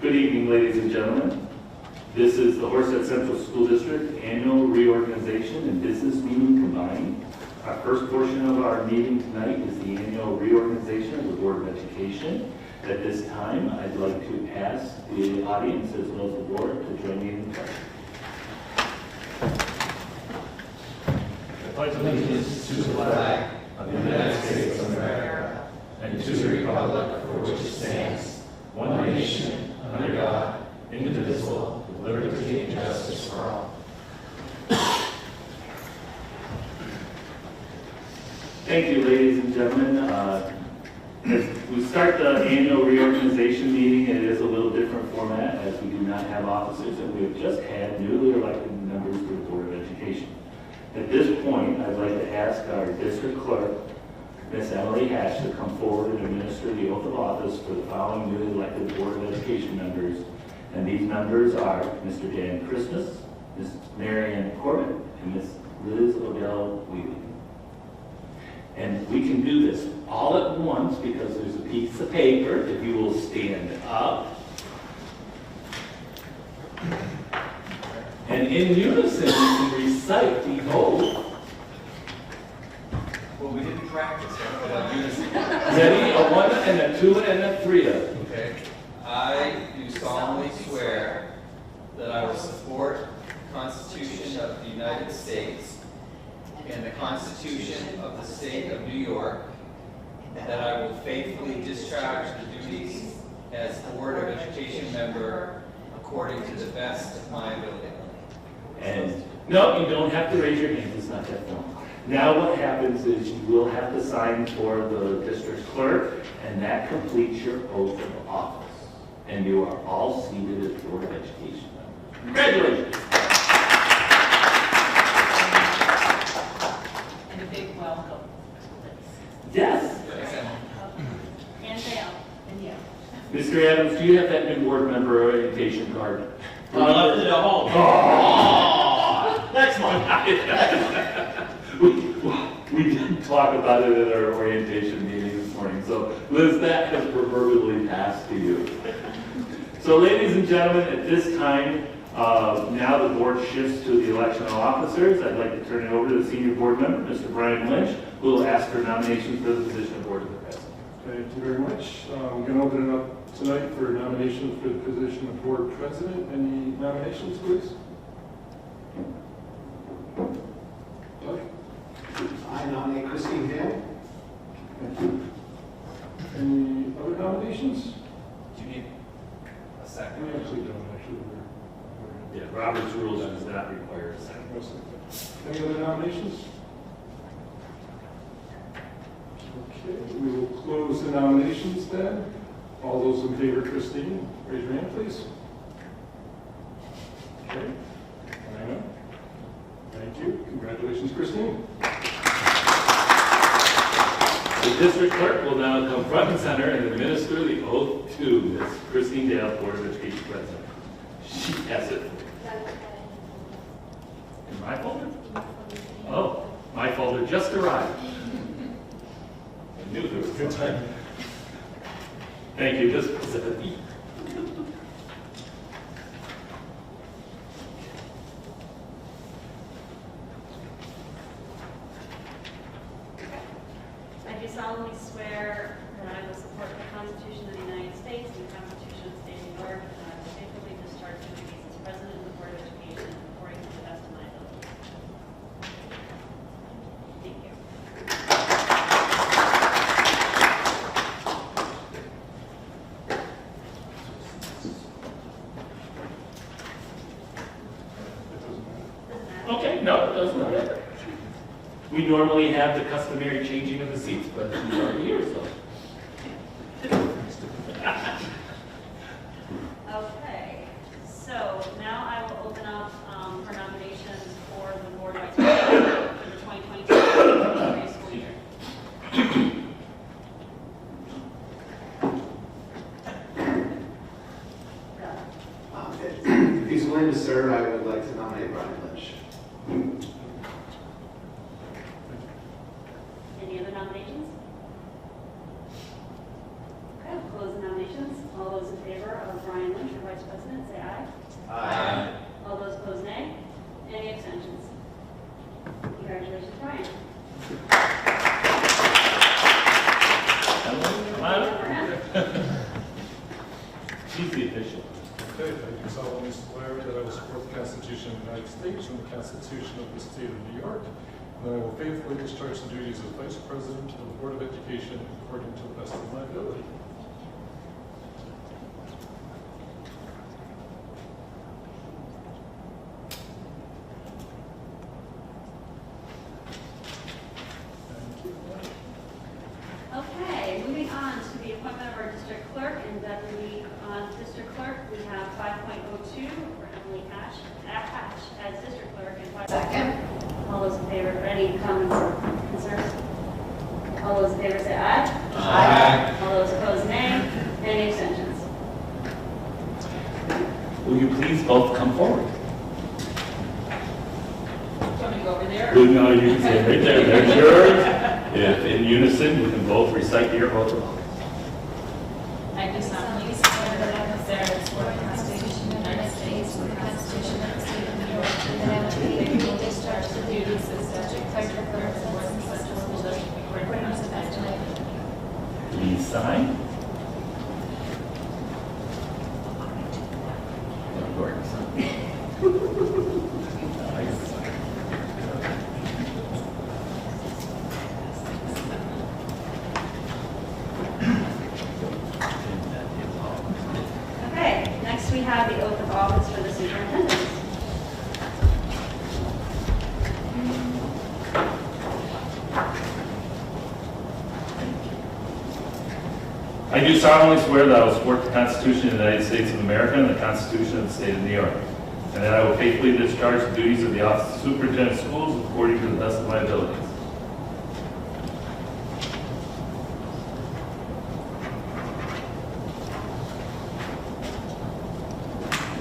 Good evening, ladies and gentlemen. This is the Horsehead Central School District Annual Reorganization and Business Meeting combined. Our first portion of our meeting tonight is the annual reorganization of the Board of Education. At this time, I'd like to ask the audience as well as the board to join me in the pledge. I pledge allegiance to the flag of the United States of America and to the republic for which it stands, one nation, under God, indivisible, with liberty and justice for all. Thank you, ladies and gentlemen. As we start the annual reorganization meeting, it is a little different format as we do not have officers, and we have just had newly elected members to the Board of Education. At this point, I'd like to ask our district clerk, Ms. Emily Hatch, to come forward and administer the oath of office for the following newly elected Board of Education members. And these members are Mr. Dan Christmas, Ms. Marianne Corbett, and Ms. Liz Odell Wheeling. And we can do this all at once because there's a piece of paper. If you will stand up. And in unison, you can recite the oath. Well, we didn't practice it. Ready? A one and a two and a three. Okay. I do solemnly swear that I will support the Constitution of the United States and the Constitution of the State of New York, that I will faithfully discharge the duties as Board of Education member according to the best of my ability. And no, you don't have to raise your hand. It's not that long. Now what happens is you will have to sign for the district clerk, and that completes your oath of office. And you are all seated as Board of Education members. Congratulations. And a big welcome. Yes. And Dale. And you. Mr. Adams, do you have that new board member orientation card? I left it at home. Oh, Next month. we did talk about it at our orientation meeting this morning. So, Liz, that has proverbially passed to you. So, ladies and gentlemen, at this time, now the board shifts to the election of officers. I'd like to turn it over to the senior board member, Mr. Brian Lynch, who will ask for nominations for the position of board president. Thank you very much. We're going to open it up tonight for nominations for the position of board president. Any nominations, please? Doug? I nominate Christine Hale. Thank you. Any other nominations? Do you need a We second? actually don't, actually. Yeah, Robert's rules does not require a second. Any other nominations? Okay, we will close the nominations then. All those in favor, Christine, raise your hand, please. Okay. Diana? Thank you. Congratulations, Christine. The district clerk will now come front and center and administer the oath to Ms. Christine Dale, Board of Education President. She has it. In my folder? Oh, my folder just arrived. I knew there was good time. Thank you, Ms. President. I do solemnly swear that I will support the Constitution of the United States and the Constitution of the State of New York, and I will faithfully discharge the duties as president of the Board of Education according to the best of my ability. Thank you. Okay, no, it doesn't matter. We normally have the customary changing of the seats, but she's already here, so. Okay, so now I will open up for nominations for the Board of Education for the 2022 school year. If he's willing to serve, I would like to nominate Brian Lynch. Any other nominations? Okay, we'll close the nominations. All those in favor of Brian Lynch for Constitution of the United States and the Constitution of the State of New York, and that I will faithfully discharge the duties of Vice President of the Board of Education according to the best of my ability. Okay, moving on to the appointment of our district clerk and deputy district clerk. We have 5.02 for Emily Ash as district clerk and 5. Second. All those in favor, any comments or concerns? All those in favor say aye. Aye. All those opposed, nay. Any abstentions? Will you please both come forward? Want me to go over there? No, you can say it right there. There's yours. If in unison, we can both recite your oath of office. I do solemnly swear that I will support the Constitution of the United States and the Constitution of the State of New York, and that I will faithfully discharge the duties as district clerk of the board and such rules as according to the Please sign. Gordon, sign. Okay, next we have the oath of office for the superintendent. I do solemnly swear that I will support the Constitution of the United States of America and the Constitution of the State of New York, and that I will faithfully discharge the duties of the office of superintendent of schools according to the best of my abilities.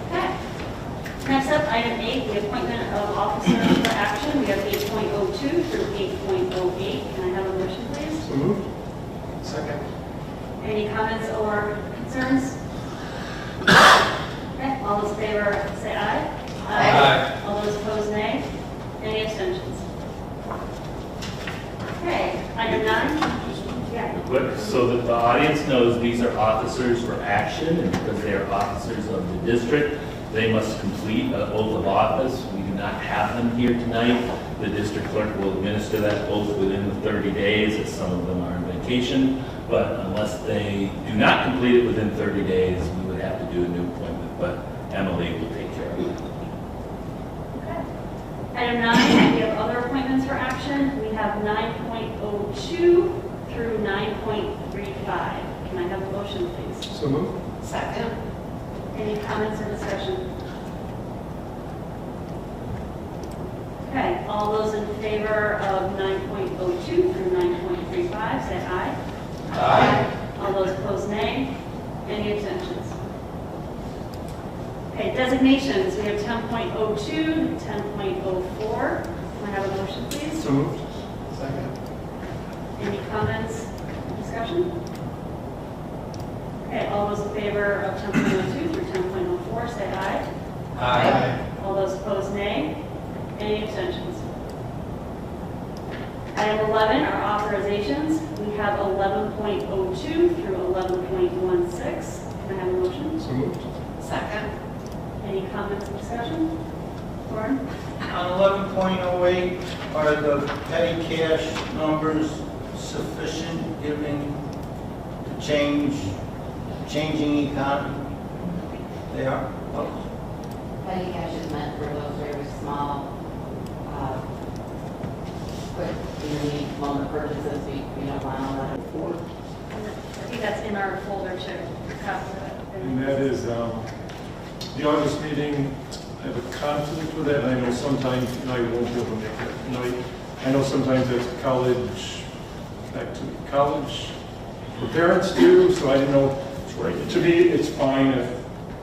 Okay. Next up, item 8, the appointment of officers for action. We have 8.02 through 8.08. Can I have a motion, please? So moved. Second. Any comments or concerns? Okay, all those in favor say aye. Aye. All those opposed, nay. Any abstentions? Okay, item 9. Yeah. Quick, so that the audience knows these are officers for action, and because they are officers of the district, they must complete an oath of office. We do not have them here tonight. The district clerk will administer that oath within the 30 days, as some of them are on vacation. But unless they do not complete it within 30 days, we would have to do a new appointment. But Emily will take care of it. Okay. Item 9, we have other appointments for action. We have 9.02 through 9.35. Can I have a motion, please? So moved. Second. Any comments or discussion? Okay, all those in favor of 9.02 through 9.35, say aye. Aye. All those opposed, nay. Any abstentions? Okay, designations, we have 10.02 to 10.04. Can I have a motion, please? So moved. Second. Any comments, discussion? Okay, all those in favor of 10.02 through 10.04, say aye. Aye. All those opposed, nay. Any abstentions? Item 11 are authorizations. We have 11.02 through 11.16. Can I have a motion? So moved. Second. Any comments or discussion? Lauren? On 11.08, are the petty cash numbers sufficient given the changing economy? They are? Okay. Petty cash is meant for those very small, quick, unique moment purchases. We don't allow that. I think that's in our folder too. And that is, the August meeting, I have a conflict with that, and I know sometimes, and I won't be able to make that tonight. I know sometimes it's college, back to college, for parents too, so I didn't know. To me, it's fine if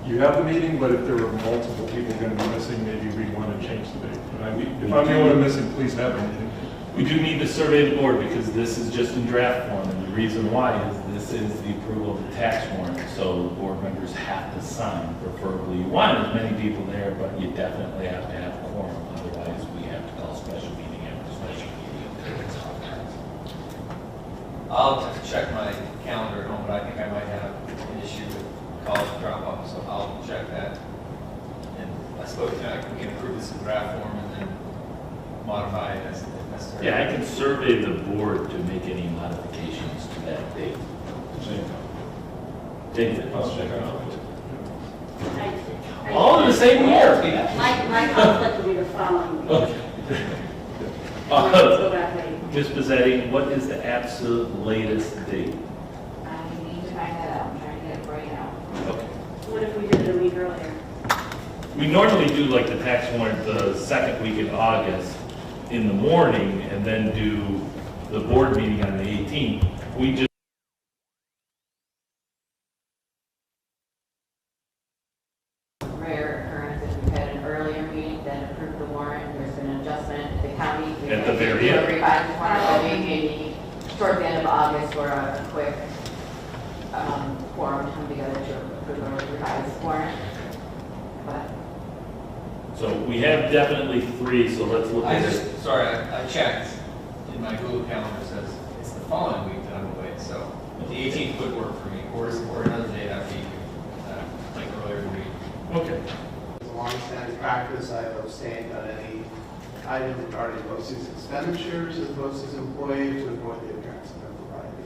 you have the meeting, but if there are multiple people going to be missing, maybe we'd want to change the date. But if I'm the only one missing, please have a meeting. We do need to survey the board because this is just in draft form, and the reason why is this is the approval of the tax warrant, so the board members have to sign. Preferably, you want as many people there, but you definitely have to have quorum, otherwise we have to call special meeting after special meeting. I'll just check my calendar at home, but I think I might have an issue with college drop-off, so I'll check that. And I suppose we can approve this in draft form and then modify it as necessary. Yeah, I can survey the board to make any modifications to that date. David? I'll check it out. All in the same year. My conflict will be the following week. Okay. Let's go back late. Ms. Pizzetti, what is the absolute latest date? I need to find that out, I'm trying to get it right now. Okay. What if we did it a week earlier? We normally do like the tax warrant the second week in August in the morning and then do the board meeting on the 18th. We just Rare occurrence is we've had an earlier meeting, then approved the warrant, there's been an adjustment, the county. At the very end. Revised warrant, maybe towards the end of August for a quick quorum to come together to approve a revised warrant. But So we have definitely 3, so let's look at it. I checked, in my Google Calendar says it's the following week that I'm away, so the 18th would work for me, or another day that week, like earlier in the week. Okay. As a long-standing practice, I have abstained on any item regarding BOCES expenditures as BOCES employee to avoid the appearance of impropriety.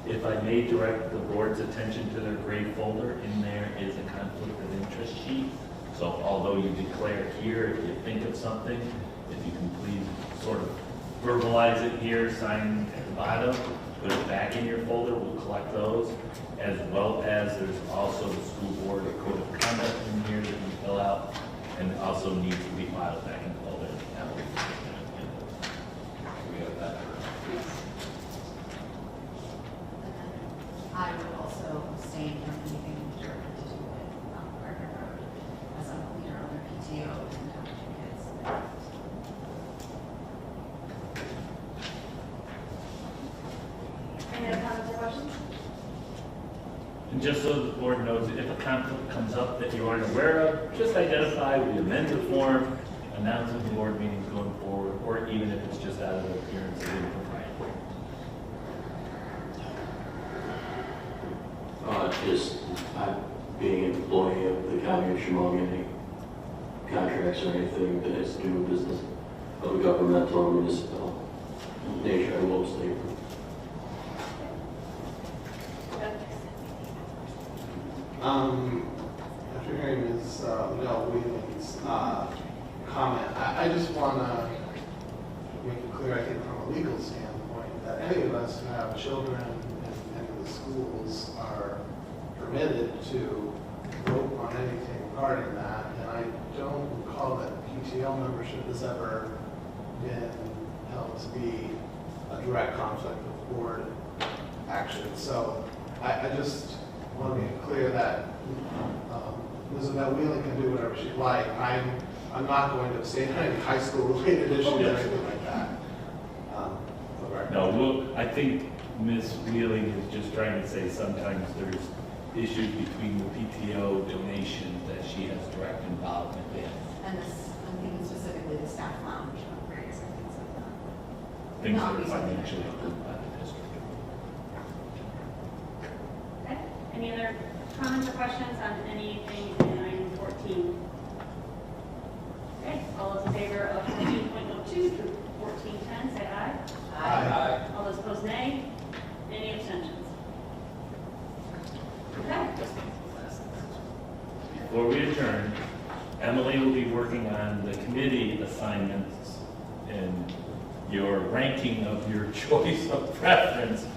If I may direct the board's attention to their grade folder, in there is a conflict of interest sheet. So although you declare here, if you think of something, if you can please sort of verbalize it here, sign at the bottom, put it back in your folder, we'll collect those, as well as there's also the school board code of conduct in here that you fill out, and also needs to be filed back in the folder. We have that. I would also abstain from anything directed to do with Gardner Road, as I'm a leader on the PTO and have 2 kids. Any other comments or questions? And just so the board knows, if a conflict comes up that you aren't aware of, just identify, we amend the form, announce at the board meetings going forward, or even if it's just out of the appearance of impropriety. Just being an employee of the county of Chemung, any contracts or anything that has to do with business of a governmental or municipal nature, I will abstain from. After hearing Ms. Liddell Wheeling's comment, I just want to make it clear, I think from a legal standpoint, that any of us who have children in any of the schools are permitted to vote on anything regarding that, and I don't recall that PTO membership has ever been held to be a direct conflict with board action. So I just want to make it clear that Ms. Wheeling can do whatever she'd like. I'm not going to abstain on any high school related issues or anything like that. No, I think Ms. Wheeling is just trying to say sometimes there's issues between the PTO donations that she has direct involvement in. And this, I'm thinking specifically the staff lounge upgrades and things like that. Things Not that are recently. financially approved by the district. Okay. Any other comments or questions on anything in item 14? Okay, all those in favor of 14.02 through 1410, say aye. Aye. All those opposed, nay. Any abstentions? Okay. Before we adjourn, Emily will be working on the committee assignments and your ranking of your choice of preference.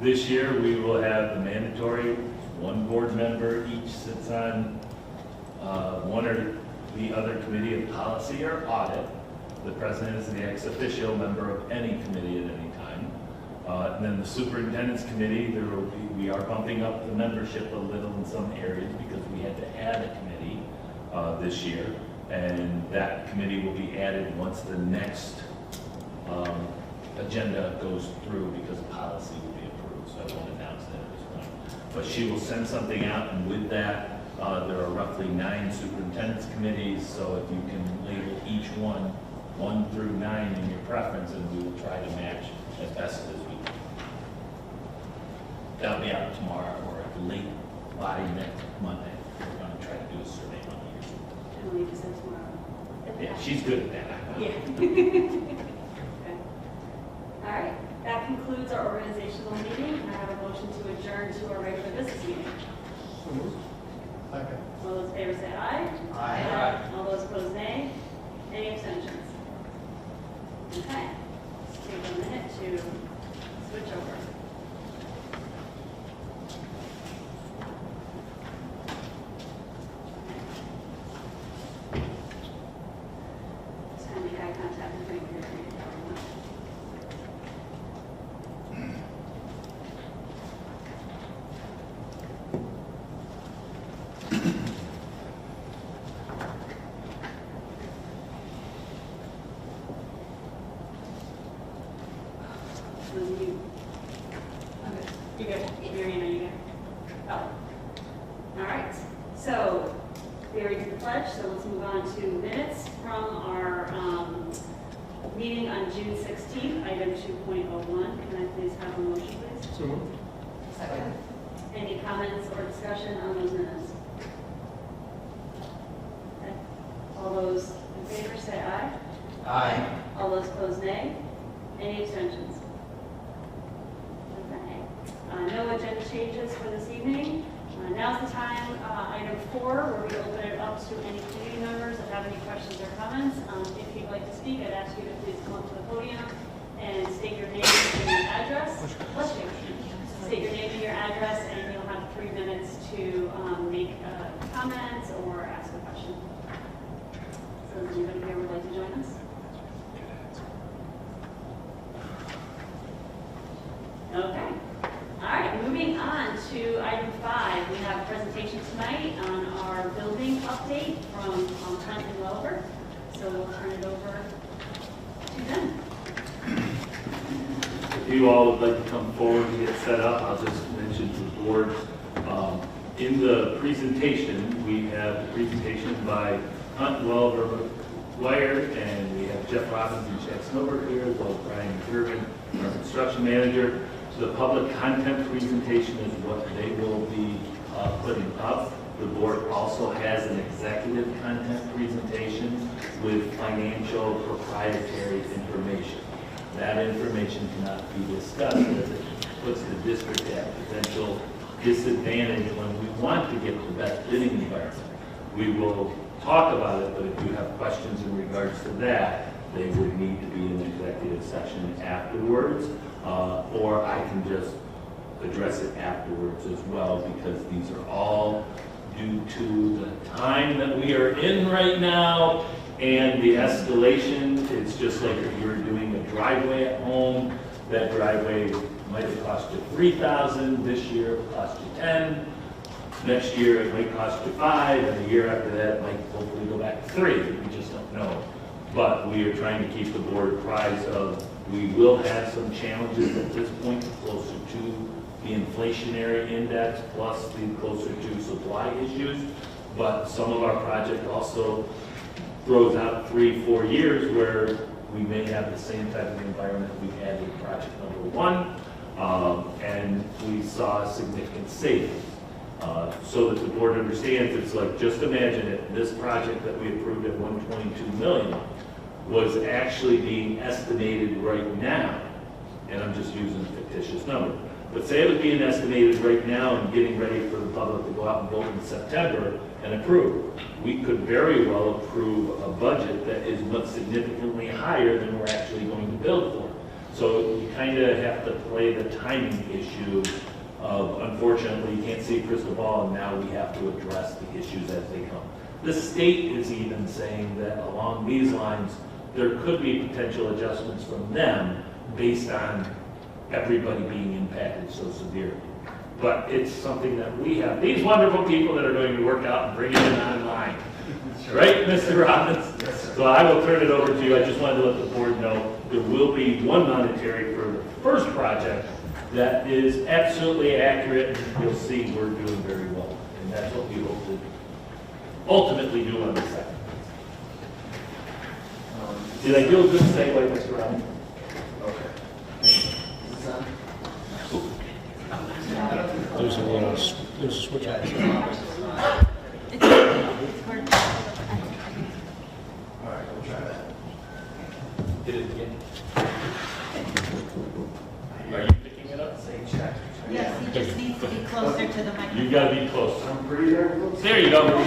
This year, we will have the mandatory 1 board member each sits on one or the other committee of policy or audit. The president is the ex officio member of any committee at any time. And then the superintendent's committee, we are bumping up the membership a little in some areas because we had to add a committee this year. And that committee will be added once the next agenda goes through because policy will be approved. So I won't announce that at this point. But she will send something out, and with that, there are roughly 9 superintendent's committees. So if you can label each one 1 through 9 in your preference, and we will try to match as best as we can. That'll be out tomorrow or at the by next Monday. We're going to try to do a survey Monday. Emily just said tomorrow. Yeah, she's good at that. Yeah. Okay. All right, that concludes our organizational meeting. I have a motion to adjourn to our regular business meeting. Second. All those in favor say aye. Aye. All those opposed, nay. Any abstentions? Okay, let's take a minute to switch over. Just kind of make eye contact with me. You. Okay. You good? Mariana, you good? Oh. All right. So, we already did the pledge, so let's move on to minutes from our meeting on June 16th, item 2.01. Can I please have a motion, please? So moved. Second. Any comments or discussion on those minutes? Okay. All those in favor say aye. Aye. All those opposed, nay. Any abstentions? Okay. No agenda changes for this evening. Now's the time, item 4, where we open it up to any community members that have any questions or comments. If you'd like to speak, I'd ask you to please come up to the podium and state your name and your address. Bless you. State your name and your address, and you'll have 3 minutes to make a comment or ask a question. So, does anybody here would like to join us? Okay. All right, moving on to item 5. We have a presentation tonight on our building update from Hunt and Welver. So we'll turn it over to them. If you all would like to come forward to get set up, I'll just mention to the board. In the presentation, we have the presentation by Hunt and Welver Wire, and we have Jeff Robbins and Chad Snowberg here, as well as Brian Gervin, our construction manager. The public content presentation is what they will be putting up. The board also has an executive content presentation with financial proprietary information. That information cannot be discussed as it puts the district at potential disadvantage when we want to get the best bidding environment. We will talk about it, but if you have questions in regards to that, they would need to be in an executive session afterwards. Or I can just address it afterwards as well, because these are all due to the time that we are in right now and the escalation. It's just like if you were doing a driveway at home, that driveway might have cost you $3,000, this year it will cost you $10,000, next year it might cost you $5,000, and the year after that it might hopefully go back to $3,000, we just don't know. But we are trying to keep the board apprised of, we will have some challenges at this point, closer to the inflationary index, plus the closer to supply issues. But some of our project also throws out 3-4 years where we may have the same type of environment we had with project number 1, and we saw significant savings. So that the board understands, it's like, just imagine it, this project that we approved at $122 million was actually being estimated right now, and I'm just using a fictitious number, but say it was being estimated right now and getting ready for the public to go out and vote in September and approve. We could very well approve a budget that is much significantly higher than we're actually going to build for. So you kind of have to play the timing issue of, unfortunately, you can't see a crystal ball, and now we have to address the issues as they come. The state is even saying that along these lines, there could be potential adjustments from them based on everybody being impacted so severely. But it's something that we have these wonderful people that are going to work out and bring it in online. Right, Mr. Robbins? So I will turn it over to you. I just wanted to let the board know there will be one monetary for the first project that is absolutely accurate. You'll see we're doing very well. And that's what we hope to ultimately do on the second. Did I do a good segue, Mr. Robbins? There's a There's a switch. Yeah, on. it's not. All right, we'll try that. Did it again? Are you picking it up? Say check. Yes, he just needs to be closer to the microphone. You gotta be close. I'm pretty darn close. There you go. All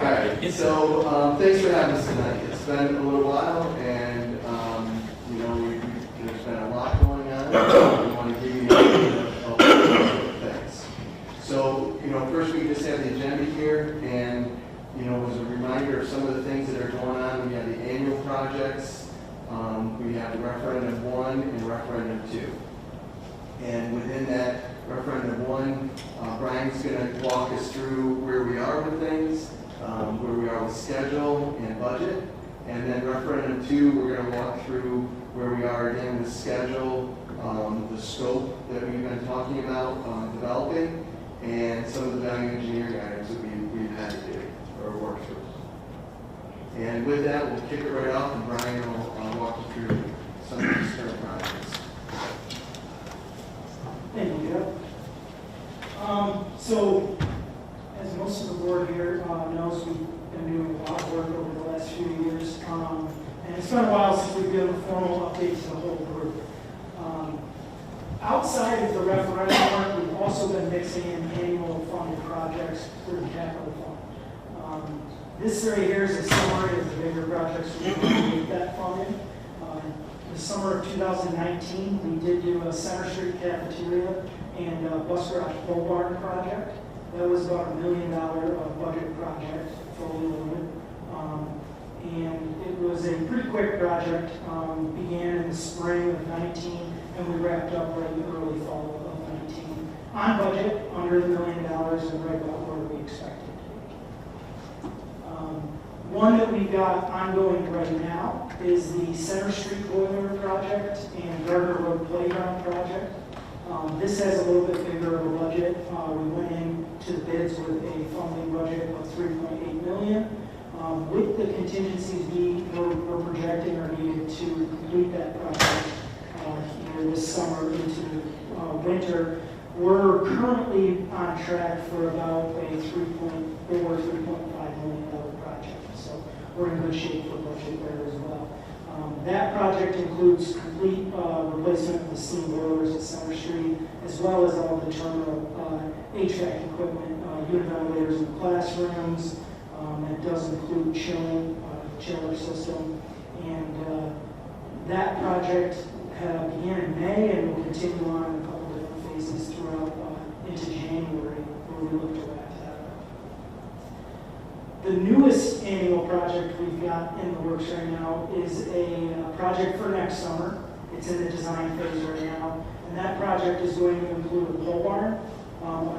right, so thanks for having us tonight. It's been a little while, and you know, there's been a lot going on. We want to give you an idea of things. So, you know, first we just have the agenda here, and you know, as a reminder of some of the things that are going on, we have the annual projects, we have referendum 1 and referendum 2. And within that referendum 1, Brian's going to walk us through where we are with things, where we are with schedule and budget. And then referendum 2, we're going to walk through where we are again with schedule, the scope that we've been talking about developing, and some of the value engineering items that we've had to do or work through. And with that, we'll kick it right off, and Brian will walk you through some of these current projects. Thank you. So, as most of the board here knows, we've been doing a lot of work over the last few years, and it's been a while since we've given a formal update to the whole group. Outside of the referendum work, we've also been mixing in annual funded projects through the capital fund. This area here is a summary of the bigger projects we're doing with that funding. The summer of 2019, we did do a Center Street cafeteria and a bus garage pole barn project. That was about $1 million budget project, fully loaded. And it was a pretty quick project, began in the spring of 19, and we wrapped up right in the early fall of 19. On budget, under $1 million, and right about where we expected. One that we've got ongoing right now is the Center Street boiler project and Gardner Road Playground project. This has a little bit bigger of a budget. We went into the bids with a funding budget of $3.8 million. With the contingencies we're projecting are needed to complete that project here this summer into winter, we're currently on track for about a $3.4, $3.5 million project. So we're in good shape for budget there as well. That project includes complete replacement of the steam boilers at Center Street, as well as all the terminal HVAC equipment, unit ventilators in the classrooms. It does include chilling, chiller system, and that project began in May and will continue on in a couple of different phases throughout into January, where we look to wrap that up. The newest annual project we've got in the works right now is a project for next summer. It's in the design phase right now, and that project is going to include a pole barn,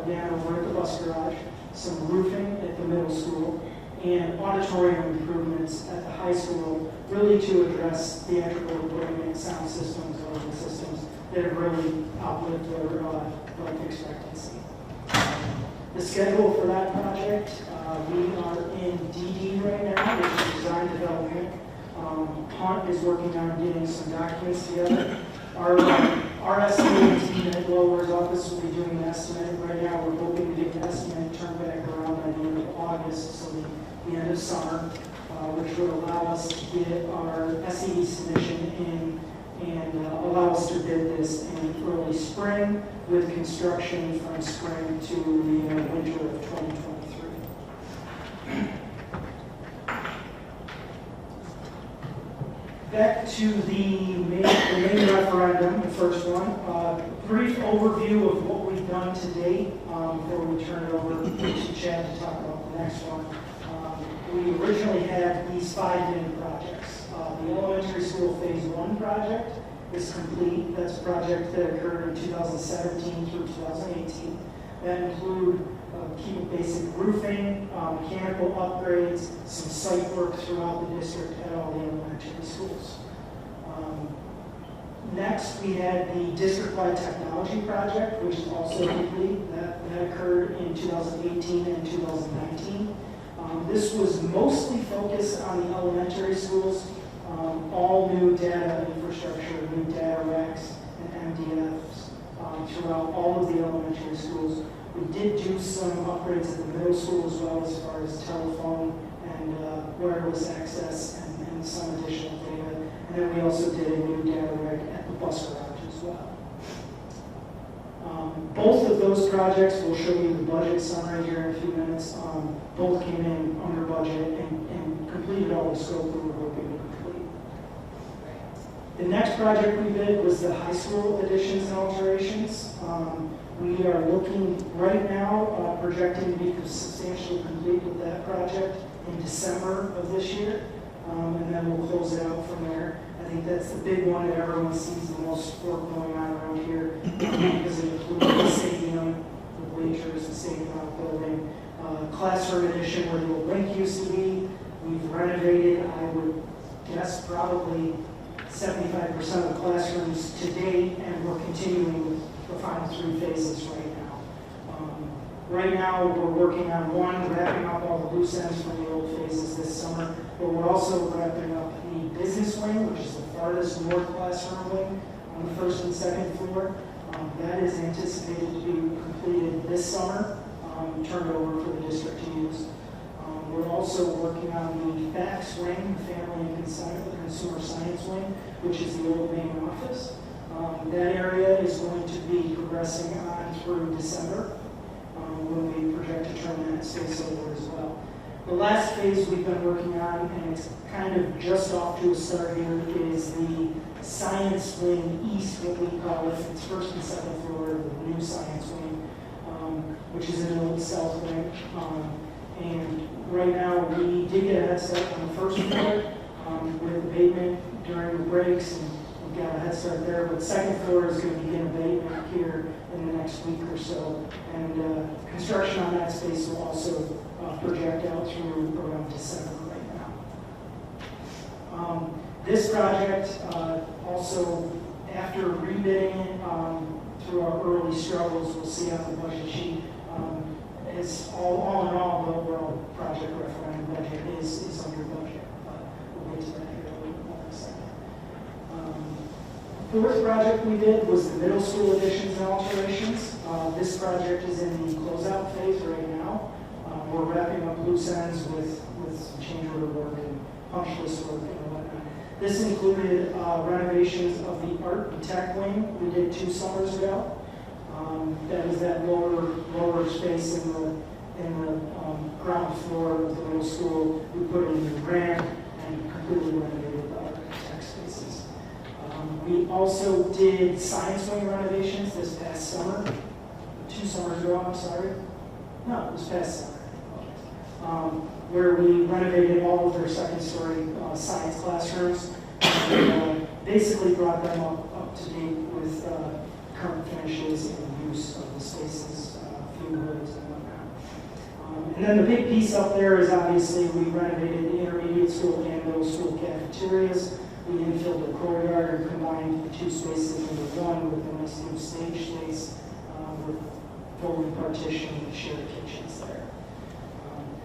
again over at the bus garage, some roofing at the middle school, and auditorium improvements at the high school, really to address theatrical equipment and sound systems and audio systems that have really outlived their life expectancy. The schedule for that project, we are in DD right now, which is design development. Hunt is working on getting some documents together. Our estimating team at Lower's office will be doing an estimate. Right now, we're hoping to get an estimate turned back around by the end of August, so the end of summer, which would allow us to get our SED submission in and allow us to bid this in early spring with construction from spring to the winter of 2023. Back to the main referendum, the first one. Brief overview of what we've done to date before we turn it over to Chad to talk about the next one. We originally had these 5 main projects. The elementary school phase 1 project is complete. That's a project that occurred in 2017 through 2018. That include keep basic roofing, mechanical upgrades, some site work throughout the district at all the elementary schools. Next, we had the district-wide technology project, which is also complete. That occurred in 2018 and 2019. This was mostly focused on the elementary schools, all new data infrastructure, new data racks and MDFs, throughout all of the elementary schools. We did do some upgrades at the middle school as well, as far as telephone and wireless access and some additional data. And then we also did a new data rig at the bus garage as well. Both of those projects, we'll show you the budget summary here in a few minutes, both came in under budget and completed all the scope we were hoping to complete. The next project we did was the high school additions and alterations. We are looking right now, projecting to be substantially complete with that project in December of this year, and then we'll close it out from there. I think that's the big one that everyone sees the most work going on around here, because it includes the stadium, the bleachers, the stadium outbuilding, classroom addition where the old rink used to be. We've renovated, I would guess, probably 75% of the classrooms to date, and we're continuing with the final 3 phases right now. Right now, we're working on one, wrapping up all the loose ends from the old phases this summer, but we're also wrapping up the business wing, which is the farthest north classroom wing on the 1st and 2nd floor. That is anticipated to be completed this summer, turned over for the district to use. We're also working on the FACS wing, the Family and Consumer Science wing, which is the old main office. That area is going to be progressing on through December, when we project to turn that space over as well. The last phase we've been working on, and it's kind of just off to a start here, is the Science Wing East, what we call it. It's 1st and 2nd floor of the new Science Wing, which is in the old South Wing. And right now, we did get a head start on the 1st floor with abatement during the breaks, and we got a head start there. But 2nd floor is going to begin abatement here in the next week or so. And construction on that space will also project out through around December right now. This project also, after rebidding it through our early struggles, we'll see on the budget sheet, is all in all, the overall project referendum budget is under budget. We'll get to that here a little bit more in a second. The 4th project we did was the middle school additions and alterations. This project is in the closeout phase right now. We're wrapping up loose ends with some change order work and punch list work and whatnot. This included renovations of the art and tech wing we did 2 summers ago. That was that lower space in the ground floor of the middle school. We put in the ramp and completely renovated the art and tech spaces. We also did science wing renovations this past summer. 2 summers ago, I'm sorry. No, it was past summer. Where we renovated all of their 2nd-story science classrooms and basically brought them up to date with current finishes and use of the spaces, fume hoods and whatnot. And then the big piece up there is obviously we renovated the intermediate school and middle school cafeterias. We infilled the courtyard and combined the 2 spaces into one with a nice new stage space with fully partitioned and shared kitchens there.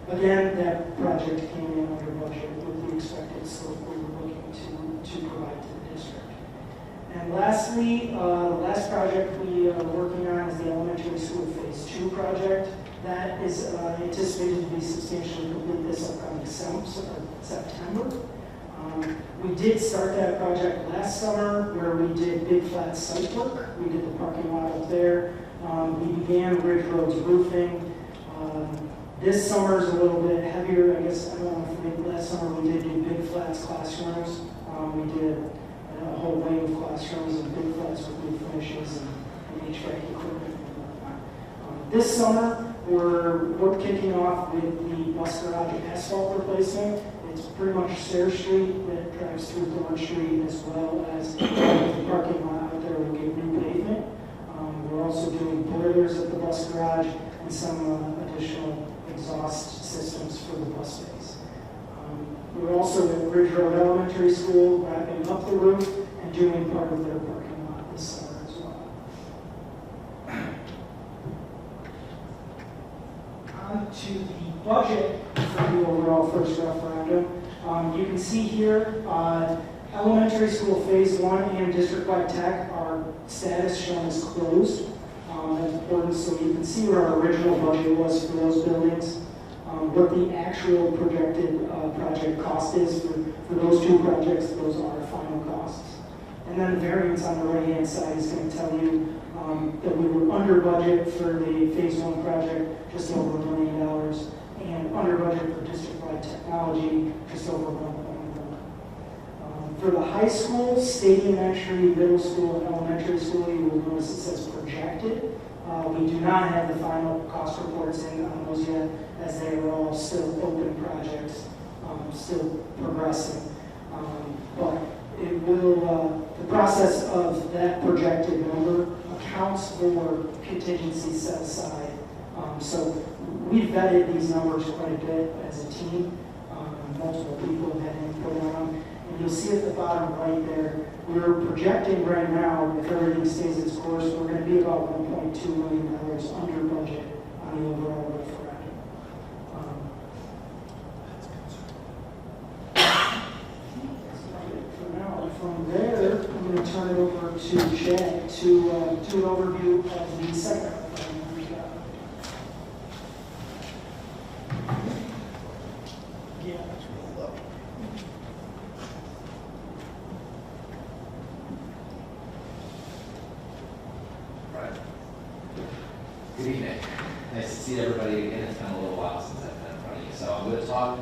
Again, that project came in under budget with the expected scope we were looking to provide to the district. And lastly, the last project we are working on is the elementary school phase 2 project. That is anticipated to be substantially complete this upcoming September. We did start that project last summer where we did big flat site work. We did the parking lot up there. We began Ridge Road's roofing. This summer is a little bit heavier. I guess, I don't know if maybe last summer we did do big flats classrooms. We did a whole wing of classrooms and big flats with new finishes and HVAC equipment and whatnot. This summer, we're kicking off with the bus garage asphalt replacement. It's pretty much Stair Street that drives through Thorn Street, as well as the parking lot out there will get new pavement. We're also doing boilers at the bus garage and some additional exhaust systems for the bus space. We're also at Ridge Road Elementary School wrapping up the roof and doing part of their parking lot this summer as well. On to the budget for the overall first referendum. You can see here, Elementary school phase 1 and district-wide tech are status shown as closed. That's important, so you can see what our original budget was for those buildings, what the actual projected project cost is for those two projects. Those are our final costs. And then the variance on the right-hand side is going to tell you that we were under budget for the phase 1 project, just over $1 million, and under budget for district-wide technology, just over $1 million. For the high school, stadium entry, middle school, and elementary school, you will notice it says projected. We do not have the final cost reports in on those yet, as they are all still open projects, still progressing. But it will, the process of that projected number accounts for contingency set aside. So we vetted these numbers quite a bit as a team. Multiple people have had input on them. And you'll see at the bottom right there, we're projecting right now, if everything stays its course, we're going to be about $1.2 million under budget on the overall referendum. For now, from there, I'm going to turn it over to Chad to do an overview of the second referendum we got. Yeah. Good evening. Nice to see everybody again. It's been a little while since I've been in front of you. So I'm going to talk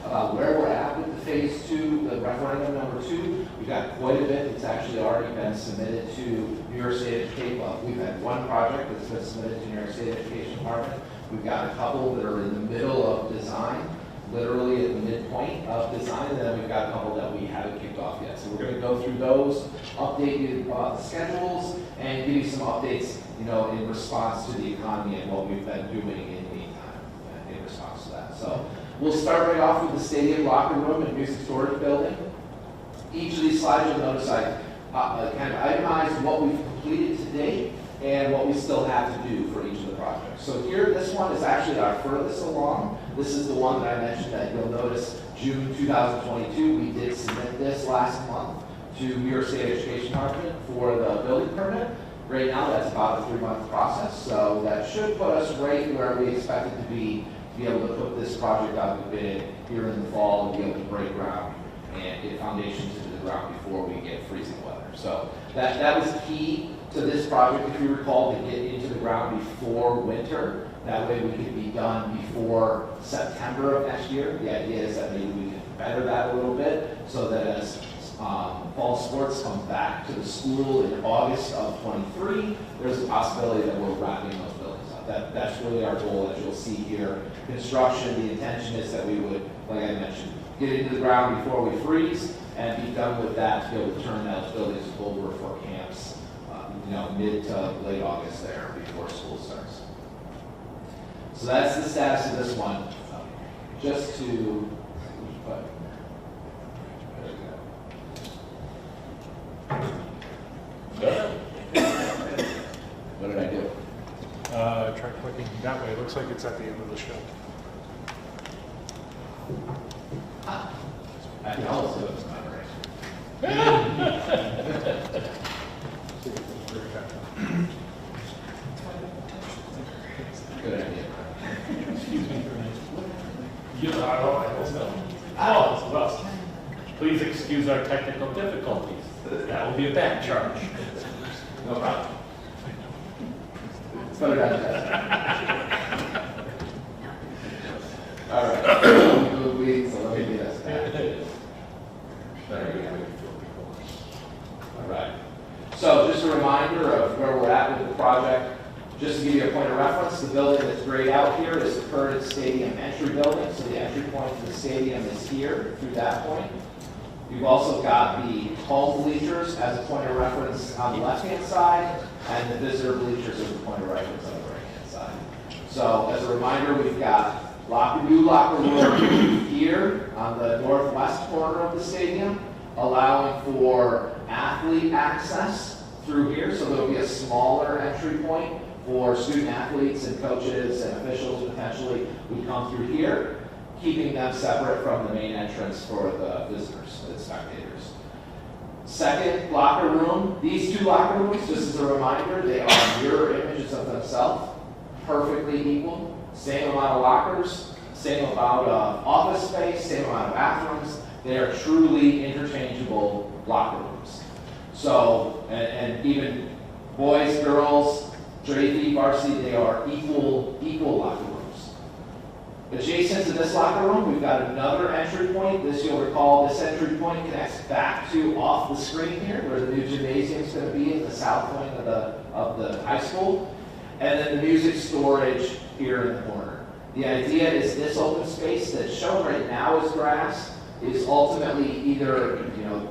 about where we're at with the phase 2, the referendum number 2. We've got quite a bit. It's actually already been submitted to New York State Education. Well, we've had one project that's been submitted to New York State Education Department. We've got a couple that are in the middle of design, literally at the midpoint of design, and then we've got a couple that we haven't kicked off yet. So we're going to go through those, update you about the schedules, and give you some updates, in response to the economy and what we've been doing in the meantime in response to that. So we'll start right off with the stadium locker room and music storage building. Each of these slides, you'll notice I kind of itemized what we've completed to date and what we still have to do for each of the projects. So here, this one is actually our furthest along. This is the one that I mentioned that you'll notice June 2022. We did submit this last month to New York State Education Department for the building permit. Right now, that's about a 3-month process, so that should put us right where we expect it to be able to put this project out to bid here in the fall and be able to break ground and get foundations into the ground before we get freezing weather. So that was key to this project, if you recall, to get into the ground before winter. That way we could be done before September of next year. The idea is that maybe we can better that a little bit so that as fall sports come back to the school in August of 23, there's a possibility that we're wrapping those buildings up. That's really our goal, as you'll see here. Construction, the intention is that we would, like I mentioned, get into the ground before we freeze and be done with that to be able to turn those buildings over for camps, mid to late August there before school starts. So that's the status of this one. Just to, what did I do? Try clicking that way. It looks like it's at the end of the show. I know, so it's not right. Good idea. Excuse me for a minute. Oh, it's us. Please excuse our technical difficulties. That will be a back charge. No problem. It's better than that. All right. So let me get us back. There we go. All right. So just a reminder of where we're at with the project. Just to give you a point of reference, the building that's grayed out here is the current stadium entry building. So the entry point to the stadium is here through that point. We've also got the home bleachers as a point of reference on the left-hand side, and the visitor bleachers as a point of reference on the right-hand side. So as a reminder, we've got new locker room here on the northwest corner of the stadium, allowing for athlete access through here. So there'll be a smaller entry point for student athletes and coaches and officials potentially who come through here, keeping them separate from the main entrance for the visitors, the spectators. Second locker room, these two locker rooms, just as a reminder, they are mirror images of themselves, perfectly equal, same amount of lockers, same amount of office space, same amount of bathrooms. They are truly interchangeable locker rooms. So, and even boys, girls, JV, varsity, they are equal locker rooms. Adjacent to this locker room, we've got another entry point. This, you'll recall, this entry point connects back to off the screen here, where the new gymnasium is going to be at the south wing of the high school. And then the music storage here in the corner. The idea is this open space that's shown right now as grass is ultimately either,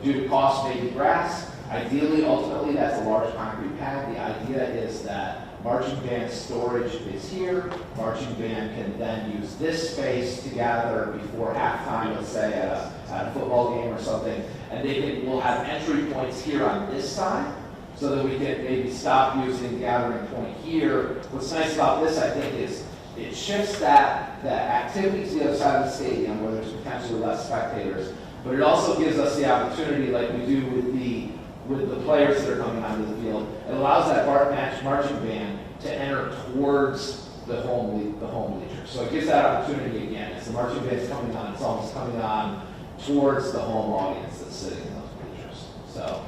due to cost, maybe grass. Ideally, ultimately, that's a large concrete pad. The idea is that marching band storage is here. Marching band can then use this space to gather before halftime, let's say at a football game or something. And we'll have entry points here on this side so that we can maybe stop using the gathering point here. What's nice about this, I think, is it shifts that activity to the other side of the stadium where there's potentially less spectators. But it also gives us the opportunity, like we do with the players that are coming onto the field, it allows that marching band to enter towards the home bleachers. So it gives that opportunity again. As the marching band's coming on, it's almost coming on towards the home audience that's sitting in those bleachers. So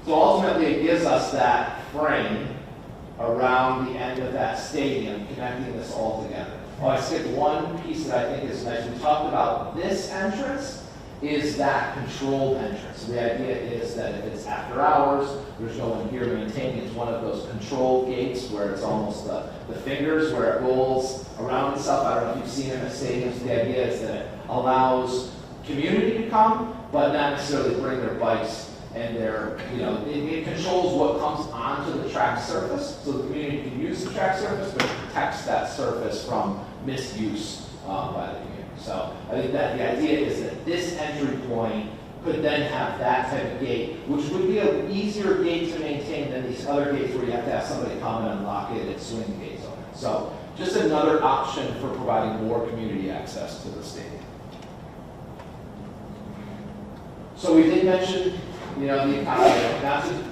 ultimately it gives us that frame around the end of that stadium, connecting this all together. Oh, I skipped one piece that I think is nice. We talked about this entrance is that controlled entrance. So the idea is that if it's after hours, there's no one here maintaining. It's one of those controlled gates where it's almost the fingers where it rolls around itself. I don't know if you've seen them at stadiums. The idea is that it allows community to come, but not necessarily bring their bikes and it controls what comes onto the track surface. So the community can use the track surface, but it protects that surface from misuse by the community. So I think that the idea is that this entry point could then have that type of gate, which would be an easier gate to maintain than these other gates where you have to have somebody come and unlock it and swing the gates open. So just another option for providing more community access to the stadium. So we did mention, the economy, not to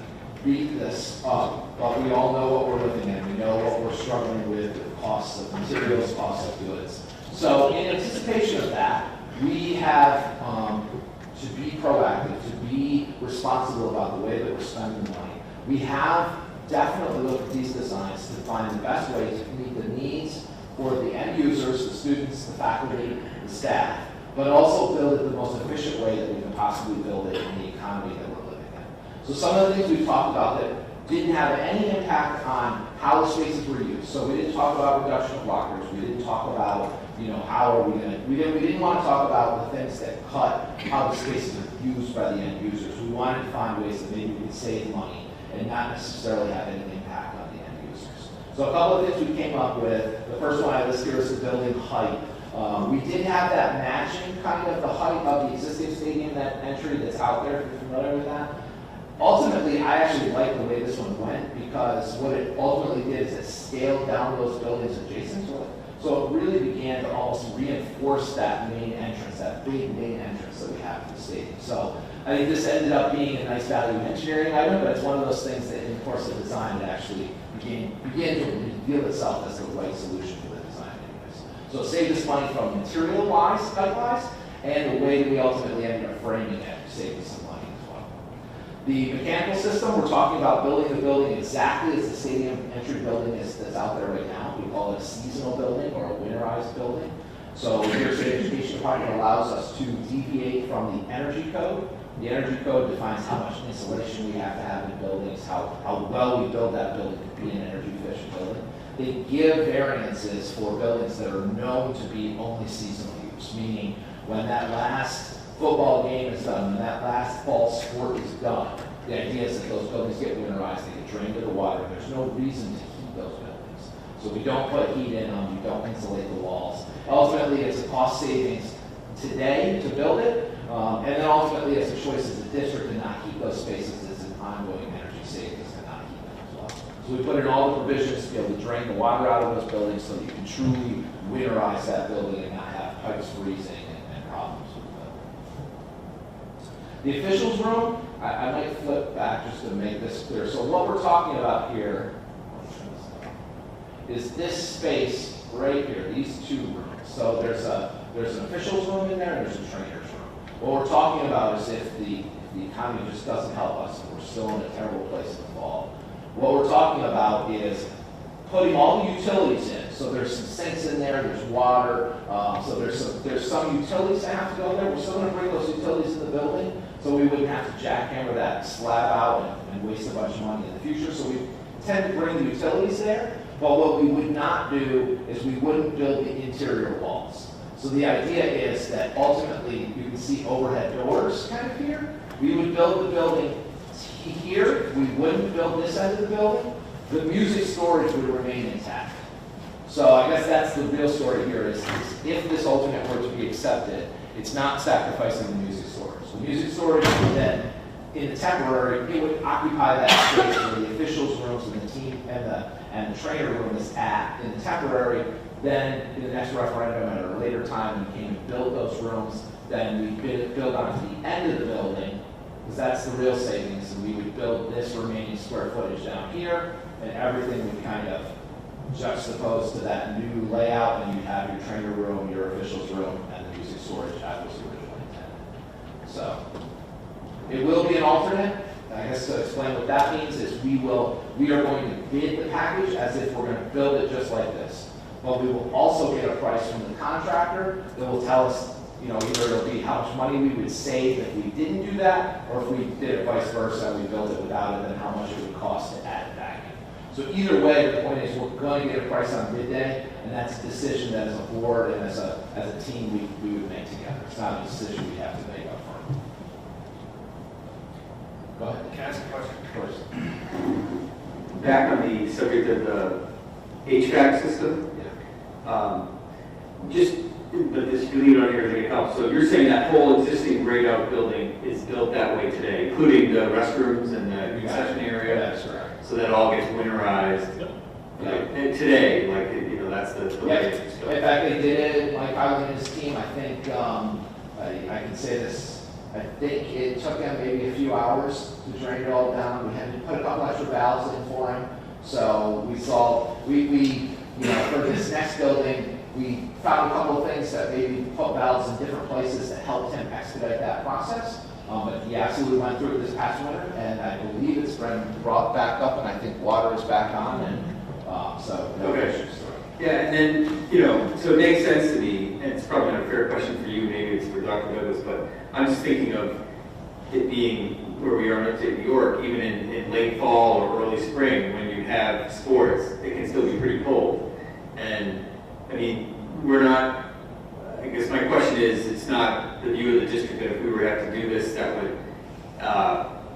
beat this up, but we all know what we're living in. We know what we're struggling with costs of materials, costs of goods. So in anticipation of that, we have to be proactive, to be responsible about the way that we're spending money. We have definitely looked at these designs to find the best way to meet the needs for the end users, the students, the faculty, the staff, but also build it the most efficient way that we can possibly build it in the economy that we're living in. So some of the things we've talked about that didn't have any impact on how the spaces were used. So we didn't talk about reduction of lockers. We didn't talk about, how are we going to, we didn't want to talk about the things that cut how the spaces are used by the end users. We wanted to find ways that maybe we could save money and not necessarily have any impact on the end users. So a couple of things we came up with. The first one I list here is the building height. We did have that matching kind of the height of the existing stadium, that entry that's out there, if you're familiar with that. Ultimately, I actually like the way this one went because what it ultimately did is it scaled down those buildings adjacent to it. So it really began to almost reinforce that main entrance, that big main entrance that we have to the stadium. So I think this ended up being a nice value engineering item, but it's one of those things that in the course of design it actually began to reveal itself as the right solution for the design anyways. So it saved us money from material-wise, height-wise, and the way that we ultimately ended up framing it saved us some money as well. The mechanical system, we're talking about building the building exactly as the stadium entry building that's out there right now. We call it a seasonal building or a winterized building. So the New York State Education Department allows us to deviate from the energy code. The energy code defines how much insulation we have to have in buildings, how well we build that building to be an energy efficient building. They give variances for buildings that are known to be only seasonal use, meaning when that last football game is done, when that last fall sport is done, the idea is that those buildings get winterized, they get drained to the water. There's no reason to heat those buildings. So we don't put heat in them, we don't insulate the walls. Ultimately, it's a cost savings today to build it, and then ultimately it's a choice as a district to not heat those spaces. It's an ongoing energy savings to not heat them as well. So we put in all the provisions to be able to drain the water out of those buildings so that you can truly winterize that building and not have pipes freezing and problems with it. The officials room, I might flip back just to make this clear. So what we're talking about here is this space right here, these two rooms. So there's an officials room in there, and there's a trainer's room. What we're talking about is if the economy just doesn't help us, and we're still in a terrible place in the fall. What we're talking about is putting all the utilities in. So there's some sinks in there, there's water, so there's some utilities that have to go there. We're still going to bring those utilities in the building, so we wouldn't have to jackhammer that slab out and waste a bunch of money in the future. So we tend to bring the utilities there, but what we would not do is we wouldn't build the interior walls. So the idea is that ultimately you can see overhead doors kind of here. We would build the building here, we wouldn't build this end of the building. The music storage would remain intact. So I guess that's the real story here is if this alternate were to be accepted, it's not sacrificing the music storage. The music storage would then, in the temporary, it would occupy that space where the officials' rooms and the team and the trainer room is at. In the temporary, then in the next referendum at a later time, we came and built those rooms. Then we build onto the end of the building, because that's the real savings. And we would build this remaining square footage down here, and everything would kind of juxtapose to that new layout, and you'd have your trainer room, your officials room, and the music storage as was originally intended. So it will be an alternate. I guess to explain what that means is we are going to bid the package as if we're going to build it just like this. But we will also get a price from the contractor that will tell us, either it'll be how much money we would save if we didn't do that, or if we did it vice versa, we built it without it, then how much it would cost to add it back in. So either way, the point is we're going to get a price on bid day, and that's a decision that as a board and as a team we would make together. It's not a decision we have to make up front. Go ahead. Can I ask a question? Of course. Back on the subject of the HVAC system, but this, you leave it on here to help. So you're saying that whole existing grayed out building is built that way today, including the restrooms and the concession area? That's right. So that all gets winterized? Yep. And today, that's the way it's built. In fact, they did it, Mike Island and his team, I think, I can say this, I think it took them maybe a few hours to drain it all down. We had to put a couple extra valves in for him. So we for this next building, we found a couple of things that maybe put valves in different places that helped him expedite that process. But he absolutely went through it this past winter, and I believe it's been brought back up, and I think water is back on, and so no issues. Yeah, and then, so it makes sense to me, and it's probably not a fair question for you, maybe it's for Dr. Douglas, but I'm just thinking of it being where we are in upstate New York, even in late fall or early spring, when you have sports, it can still be pretty cold. And, we're not, I guess my question is, it's not the view of the district that if we were to have to do this, that would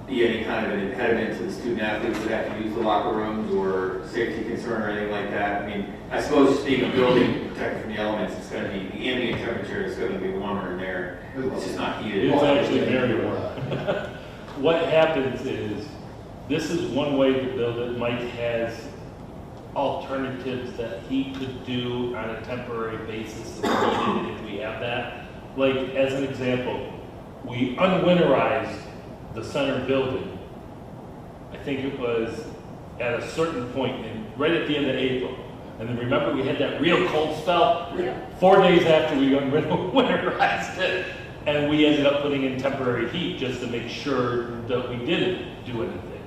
be any kind of an impediment to the student athletes that have to use the locker rooms or safety concern or anything like that. I suppose just being a building protected from the elements, it's going to be, the ambient temperature is going to be warmer in there. It's just not heated. It's actually very warm. What happens is, this is one way to build it. Mike has alternatives that he could do on a temporary basis if we have that. Like, as an example, we unwinterized the center building. I think it was at a certain point, right at the end of April. And then remember, we had that real cold spell? Yep. 4 days after we winterized it. And we ended up putting in temporary heat just to make sure that we didn't do anything.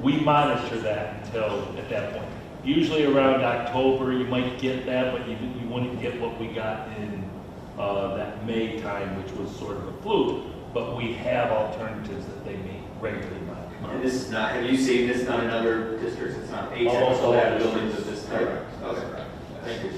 We monitor that until at that point. Usually around October, you might get that, but you wouldn't get what we got in that May time, which was sort of a fluke. But we have alternatives that they may regularly monitor. And this is not, have you seen this done in other districts? It's not Almost all atypical to have districts. buildings of this type? Okay. Thank you.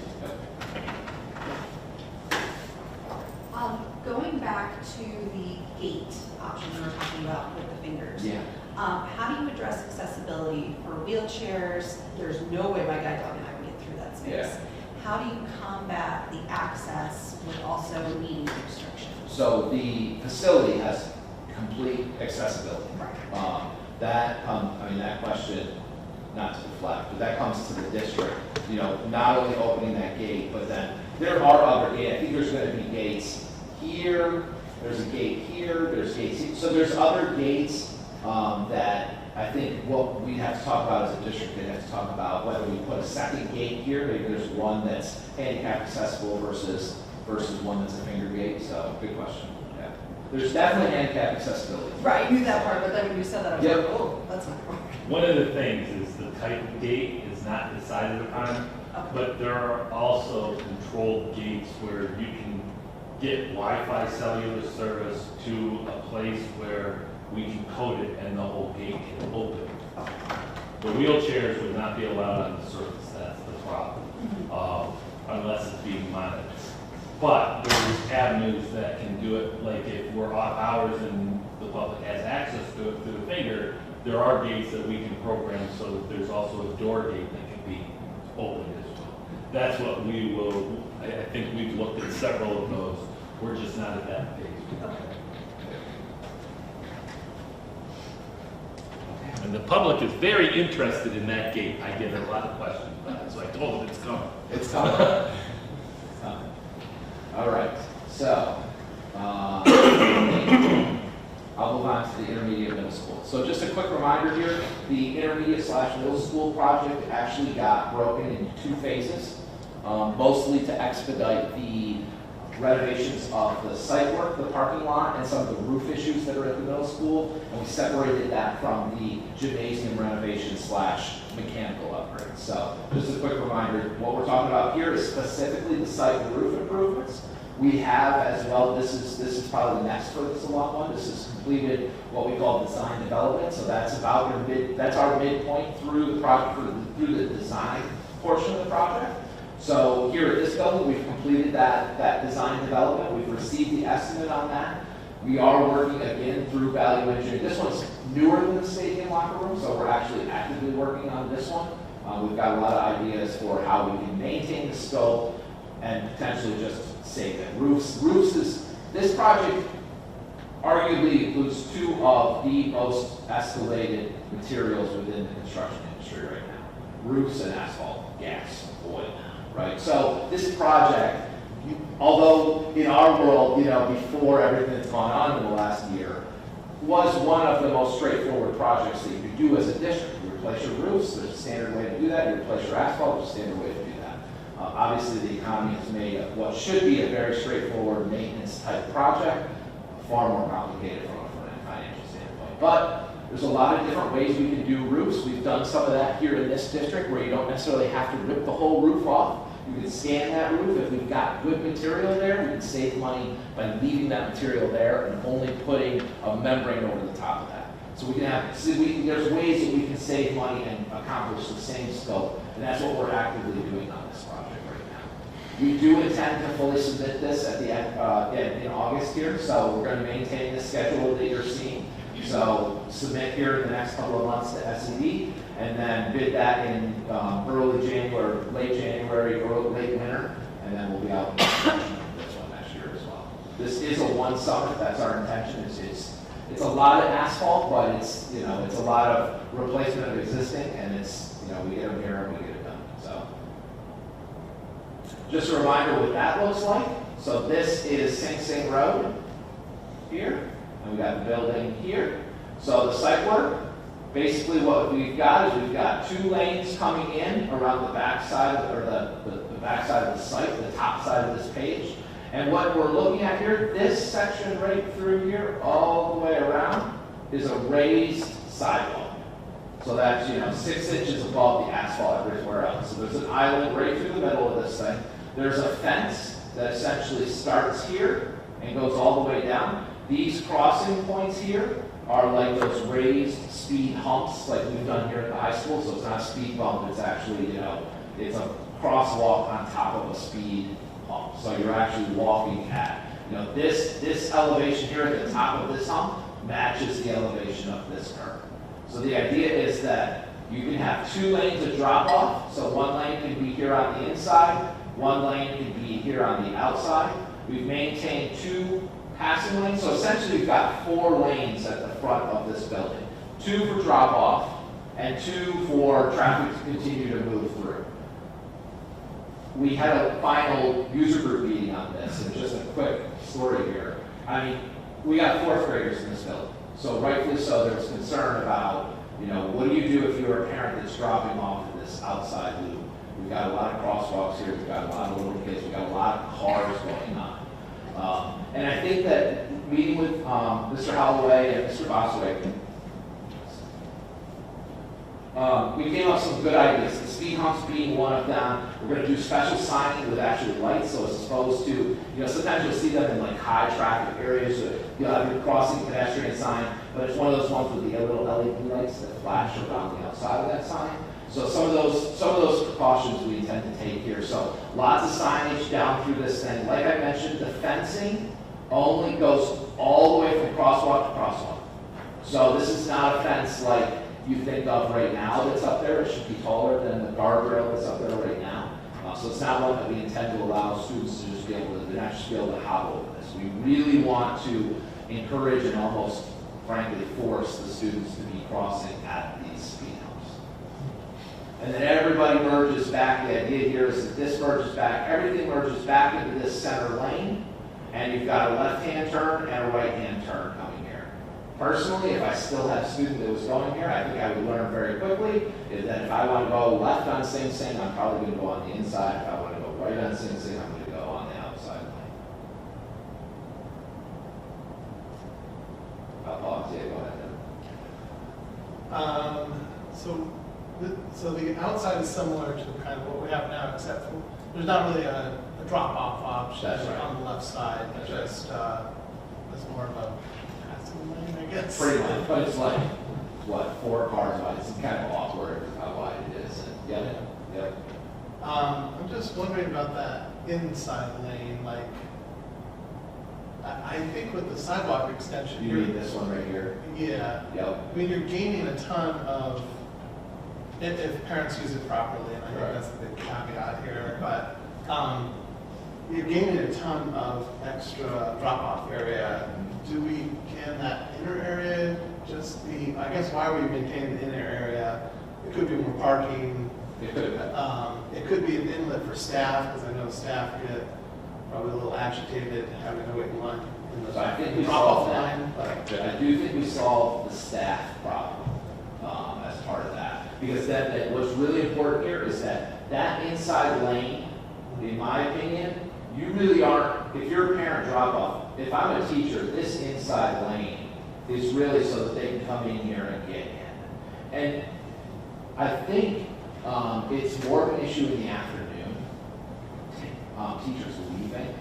Going back to the gate option we were talking about with the fingers. Yeah. How do you address accessibility for wheelchairs? There's no way my guide dog and I would get through that space. Yeah. How do you combat the access with also meeting restrictions? So the facility has complete accessibility. That question, not to deflect, but that comes to the district. Not only opening that gate, but then there are other gates. I think there's going to be gates here. There's a gate here. There's gates here. So there's other gates that I think what we have to talk about as a district, they have to talk about whether we put a second gate here, maybe there's one that's handicap accessible versus one that's a finger gate, so good question, yeah. There's definitely handicap accessibility. Right, I knew that part, but then when you said that, I was Yep. like, oh, that's not wrong. One of the things is the type of gate is not decided upon, but there are also controlled gates where you can get Wi-Fi cellular service to a place where we can code it and the whole gate can open. The wheelchairs would not be allowed on the surface, that's the problem, unless it's being monitored. But there's avenues that can do it, like if we're off hours and the public has access to it through the finger, there are gates that we can program so that there's also a door gate that can be opened as well. That's what we will, I think we've looked at several of those. We're just not at that phase. And the public is very interested in that gate. I get a lot of questions about it, so I told them it's coming. It's coming. It's coming. All right, so, I'll move on to the intermediate middle school. So just a quick reminder here, the intermediate/middle school project actually got broken into 2 phases, mostly to expedite the renovations of the site work, the parking lot, and some of the roof issues that are at the middle school, and we separated that from the gymnasium renovation/mechanical upgrades. So just a quick reminder, what we're talking about here is specifically the site and roof improvements. We have as well, this is probably the next furthest along one, this is completed what we call design development, so that's about that's our midpoint through the project, through the design portion of the project. So here at this building, we've completed that design development. We've received the estimate on that. We are working again through value engineering. This one's newer than the stadium locker room, so we're actually actively working on this one. We've got a lot of ideas for how we can maintain the scope and potentially just save it. Roofs is, this project arguably includes 2 of the most escalated materials within the construction industry right now. Roofs and asphalt, gas, oil. Right, so this project, although in our world, before everything that's gone on in the last year, was one of the most straightforward projects that you could do as a district. You replace your roofs, there's a standard way to do that. You replace your asphalt, there's a standard way to do that. Obviously, the economy has made what should be a very straightforward maintenance type project far more complicated from a financial standpoint. But there's a lot of different ways we can do roofs. We've done some of that here in this district where you don't necessarily have to rip the whole roof off. You can scan that roof. If we've got good material there, we can save money by leaving that material there and only putting a membrane over the top of that. So we can have, there's ways that we can save money and accomplish the same scope, and that's what we're actively doing on this project right now. We do intend to fully submit this at the end, in August here, so we're going to maintain the schedule that you're seeing. So submit here in the next couple of months to SED, and then bid that in early January, late January, or late winter, and then we'll be out in this one next year as well. This is a one summer, that's our intention. It's a lot of asphalt, but it's a lot of replacement of existing, and it's we get them here and we get it done. So just a reminder what that looks like. So this is Sing Sing Road here. And we got the building here. So the site work, basically what we've got is we've got 2 lanes coming in around the back side, or the back side of the site, the top side of this page. And what we're looking at here, this section right through here, all the way around, is a raised sidewalk. So that's 6 inches above the asphalt everywhere else. So there's an island right through the middle of this thing. There's a fence that essentially starts here and goes all the way down. These crossing points here are like those raised speed humps like we've done here at the high school. So it's not a speed bump, it's actually, it's a crosswalk on top of a speed hump. So you're actually walking at, this elevation here at the top of this hump matches the elevation of this curve. So the idea is that you can have 2 lanes of drop off. So one lane can be here on the inside, one lane can be here on the outside. We've maintained 2 passing lanes, so essentially we've got 4 lanes at the front of this building. 2 for drop off and 2 for traffic to continue to move through. We had a final user group meeting on this, and just a quick story here. I mean, we got 4th graders in this building. So rightfully so, there's concern about, you know, what do you do if you're a parent that's dropping off in this outside loop? We've got a lot of crosswalks here, we've got a lot of little kids, we've got a lot of cars going on. And I think that meeting with Mr. Holloway and Mr. Boswick, we came up with some good ideas. The speed humps being one of them. We're going to do special signing with actual lights, so as opposed to, you know, sometimes you'll see them in like high traffic areas. So you'll have your crossing pedestrian sign, but it's one of those ones with the little LED lights that flash around the outside of that sign. So some of those precautions we intend to take here. So lots of signage down through this thing. Like I mentioned, the fencing only goes all the way from crosswalk to crosswalk. So this is not a fence like you think of right now that's up there. It should be taller than the guardrail that's up there right now. So it's not one that we intend to allow students to just be able to, not just be able to hop over this. We really want to encourage and almost, frankly, force the students to be crossing at these speed humps. And then everybody merges back. The idea here is that this merges back, everything merges back into this center lane, and you've got a left-hand turn and a right-hand turn coming here. Personally, if I still had a student that was going here, I think I would learn very quickly is that if I want to go left on Sing Sing, I'm probably going to go on the inside. If I want to go right on Sing Sing, I'm going to go on the outside lane. I'll pause. Yeah, go ahead. So the outside is similar to kind of what we have now, except for there's not really a drop-off option on the left side. It's just it's more of a passing lane, I guess. Pretty much, but it's like, what, 4 cars wide. It's kind of awkward how wide it is. And, yep. I'm just wondering about that inside lane. Like, I think with the sidewalk extension, You mean this one right here? Yeah. Yep. I mean, you're gaining a ton of, if parents use it properly, and I think that's the big caveat here, but you're gaining a ton of extra drop-off area. Can that inner area just be, I guess, why are we maintaining the inner area? It could be more parking. It could be. It could be an inlet for staff, because I know staff get probably a little agitated having to wait in line in the So I think we drop-off solved line. that. I do think we solved the staff problem as part of that. Because what's really important here is that inside lane, in my opinion, you really aren't, if you're a parent drop-off, if I'm a teacher, this inside lane is really so that they can come in here and get in. And I think it's more of an issue in the afternoon. Teachers leaving.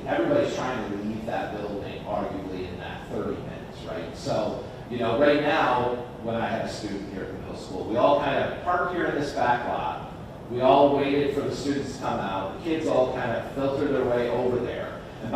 Everybody's trying to leave that building arguably in that 30 minutes, right? So, you know, right now, when I had a student here at the middle school, we all kind of parked here in this back lot. We all waited for the students to come out. The kids all kind of filtered their way over there. And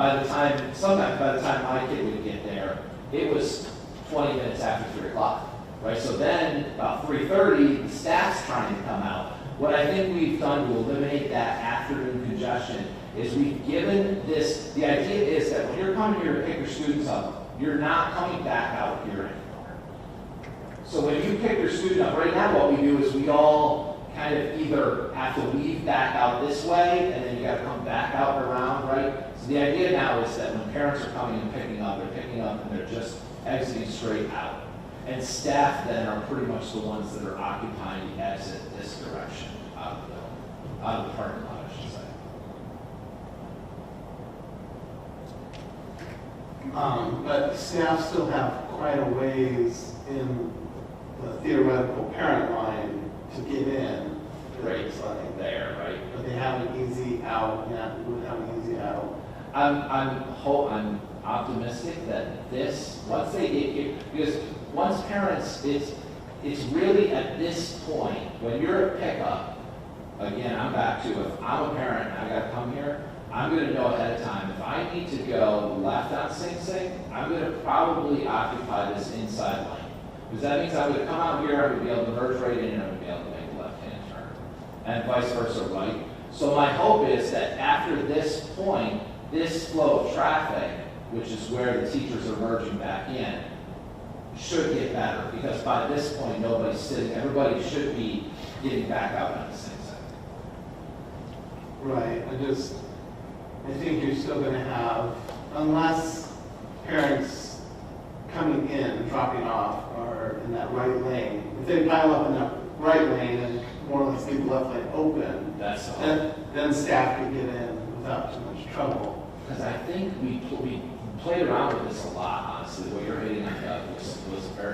sometimes by the time my kid would get there, it was 20 minutes after 3 o'clock, right? So then, about 3:30, the staff's trying to come out. What I think we've done to eliminate that afternoon congestion is we've given this, the idea is that when you're coming here to pick your students up, you're not coming back out here anymore. So when you pick your student up, right now what we do is we all kind of either have to weave back out this way, and then you got to come back out and around, right? So the idea now is that when parents are coming and picking up, they're picking up and they're just exiting straight out. And staff then are pretty much the ones that are occupying the exit this direction out of the parking lot, I should say. But staff still have quite a ways in the theoretical parent line to get in. Right, there, right? But they have an easy out, would have an easy out. I'm optimistic that this, once they get here, because once parents, it's really at this point, when you're at pickup, again, I'm back to, if I'm a parent and I gotta come here, I'm gonna know ahead of time, if I need to go left on Sing Sing, I'm gonna probably occupy this inside lane. Because that means I'm gonna come out here, I'm gonna be able to merge right in, and I'm gonna be able to make a left-hand turn. And vice versa, right? So my hope is that after this point, this flow of traffic, which is where the teachers are merging back in, should get better. Because by this point, nobody's sitting, everybody should be getting back out on the Sing Sing. Right, I think you're still gonna have, unless parents coming in, dropping off, are in that right lane, if they pile up in that right lane and more or less leave the left lane open, That's all. then staff can get in without too much trouble. Because I think we played around with this a lot, honestly. What you're hitting on was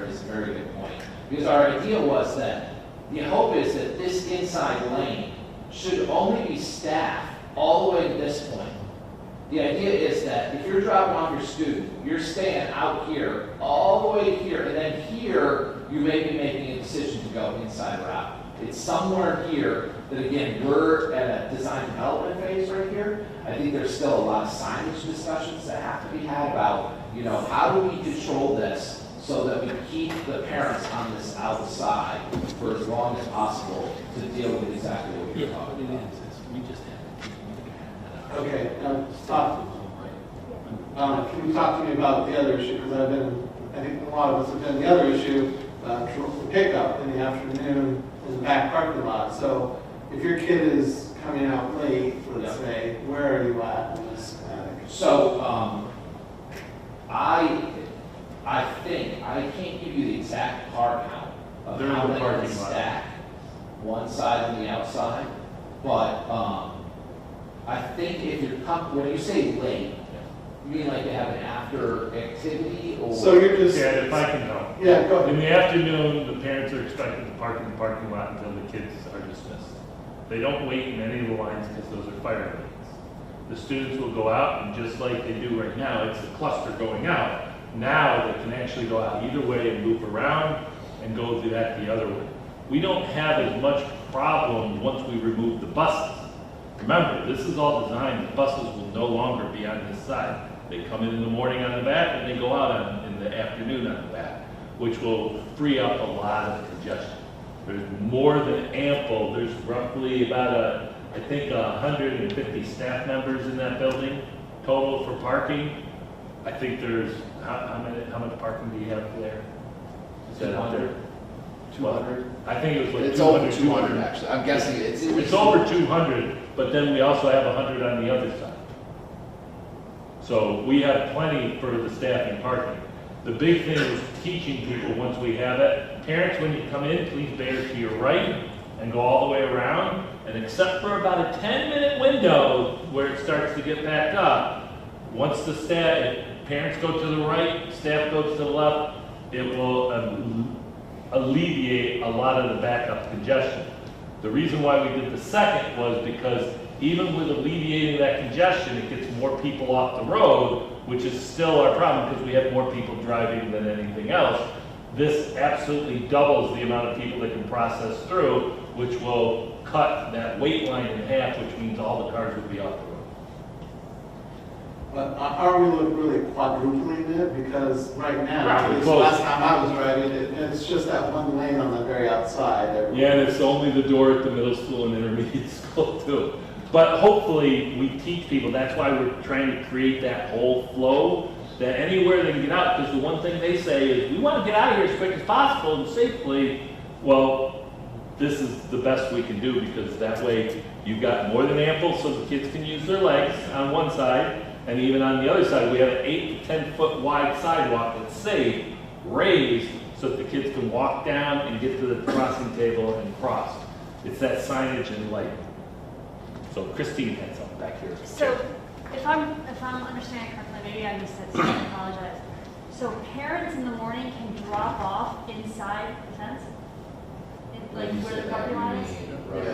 is a very good point. Because our idea was that the hope is that this inside lane should only be staffed all the way to this point. The idea is that if you're dropping off your student, you're staying out here all the way here, and then here you may be making a decision to go inside or out. It's somewhere here that, again, we're at a design development phase right here. I think there's still a lot of signage discussions that have to be had about, you know, how do we control this so that we keep the parents on this outside for as long as possible to deal with exactly what you're talking about. Okay, now stop. Can you talk to me about the other issue? Because I think a lot of us have been the other issue, the pickup in the afternoon in the back parking lot. So if your kid is coming out late, let's say, where are you at in this schematic? So, I think, I can't give you the exact car count of They're in how the many parking are lot. stacked, one side and the outside, but, I think if you're, when you say late, you mean like they have an after activity or? So you're just. Yeah, if I can help. Yeah, go ahead. In the afternoon, the parents are expected to park in the parking lot until the kids are dismissed. They don't wait in any of the lines because those are fire lanes. The students will go out, and just like they do right now, it's a cluster going out. Now they can actually go out either way and loop around and go through that the other way. We don't have as much problem once we remove the buses. Remember, this is all designed, the buses will no longer be on this side. They come in the morning on the back and they go out in the afternoon on the back, which will free up a lot of congestion. There's more than ample, there's roughly about I think 150 staff members in that building total for parking. I think there's, how much parking do you have there? Is that out there? 200? I think it was like It's 200. over 200 actually. I'm guessing It's over 200, but then we also have 100 on the other side. So we have plenty for the staff and parking. The big thing is teaching people once we have it. Parents, when you come in, please bear to your right and go all the way around. And except for about a 10-minute window where it starts to get backed up, once the parents go to the right, staff goes to the left, it will alleviate a lot of the backup congestion. The reason why we did the second was because even with alleviating that congestion, it gets more people off the road, which is still our problem because we have more people driving than anything else. This absolutely doubles the amount of people that can process through, which will cut that wait line in half, which means all the cars will be off the road. But are we really quadrupling it? Because right now, Right, at least close. last time I was driving, it's just that one lane on the very outside. Yeah, and it's only the door at the middle school and intermediate school too. But hopefully we teach people, that's why we're trying to create that whole flow, that anywhere they can get out, because the one thing they say is, we want to get out of here as quick as possible and safely. Well, this is the best we can do, because that way you've got more than ample so the kids can use their legs on one side, and even on the other side, we have an 8 to 10 foot wide sidewalk that's safe, raised, so that the kids can walk down and get to the crossing table and cross. It's that signage and light. So Christine had something back here. So if I'm understanding correctly, maybe I missed it, so I apologize. So parents in the morning can drop off inside the fence? Like where the parking lot is? Right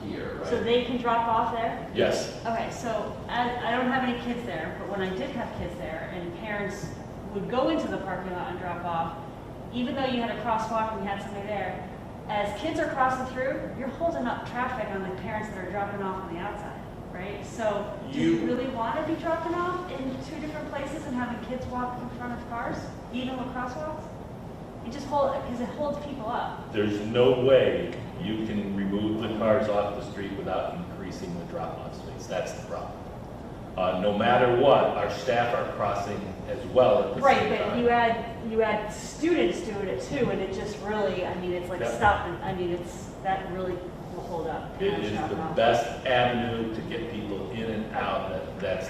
here, right? So they can drop off there? Yes. Okay, so I don't have any kids there, but when I did have kids there and parents would go into the parking lot and drop off, even though you had a crosswalk and you had somebody there, as kids are crossing through, you're holding up traffic on the parents that are dropping off on the outside, right? So do you really want to be dropping off in two different places and having kids walk in front of cars, even with crosswalks? You just hold it because it holds people up. There's no way you can remove the cars off the street without increasing the drop-off space. That's the problem. No matter what, our staff are crossing as well at the Right, same but time. you add students doing it too, and it just really, I mean, it's like Yep. stopping. I mean, that really will hold up. It is the best avenue to get people in and out. That's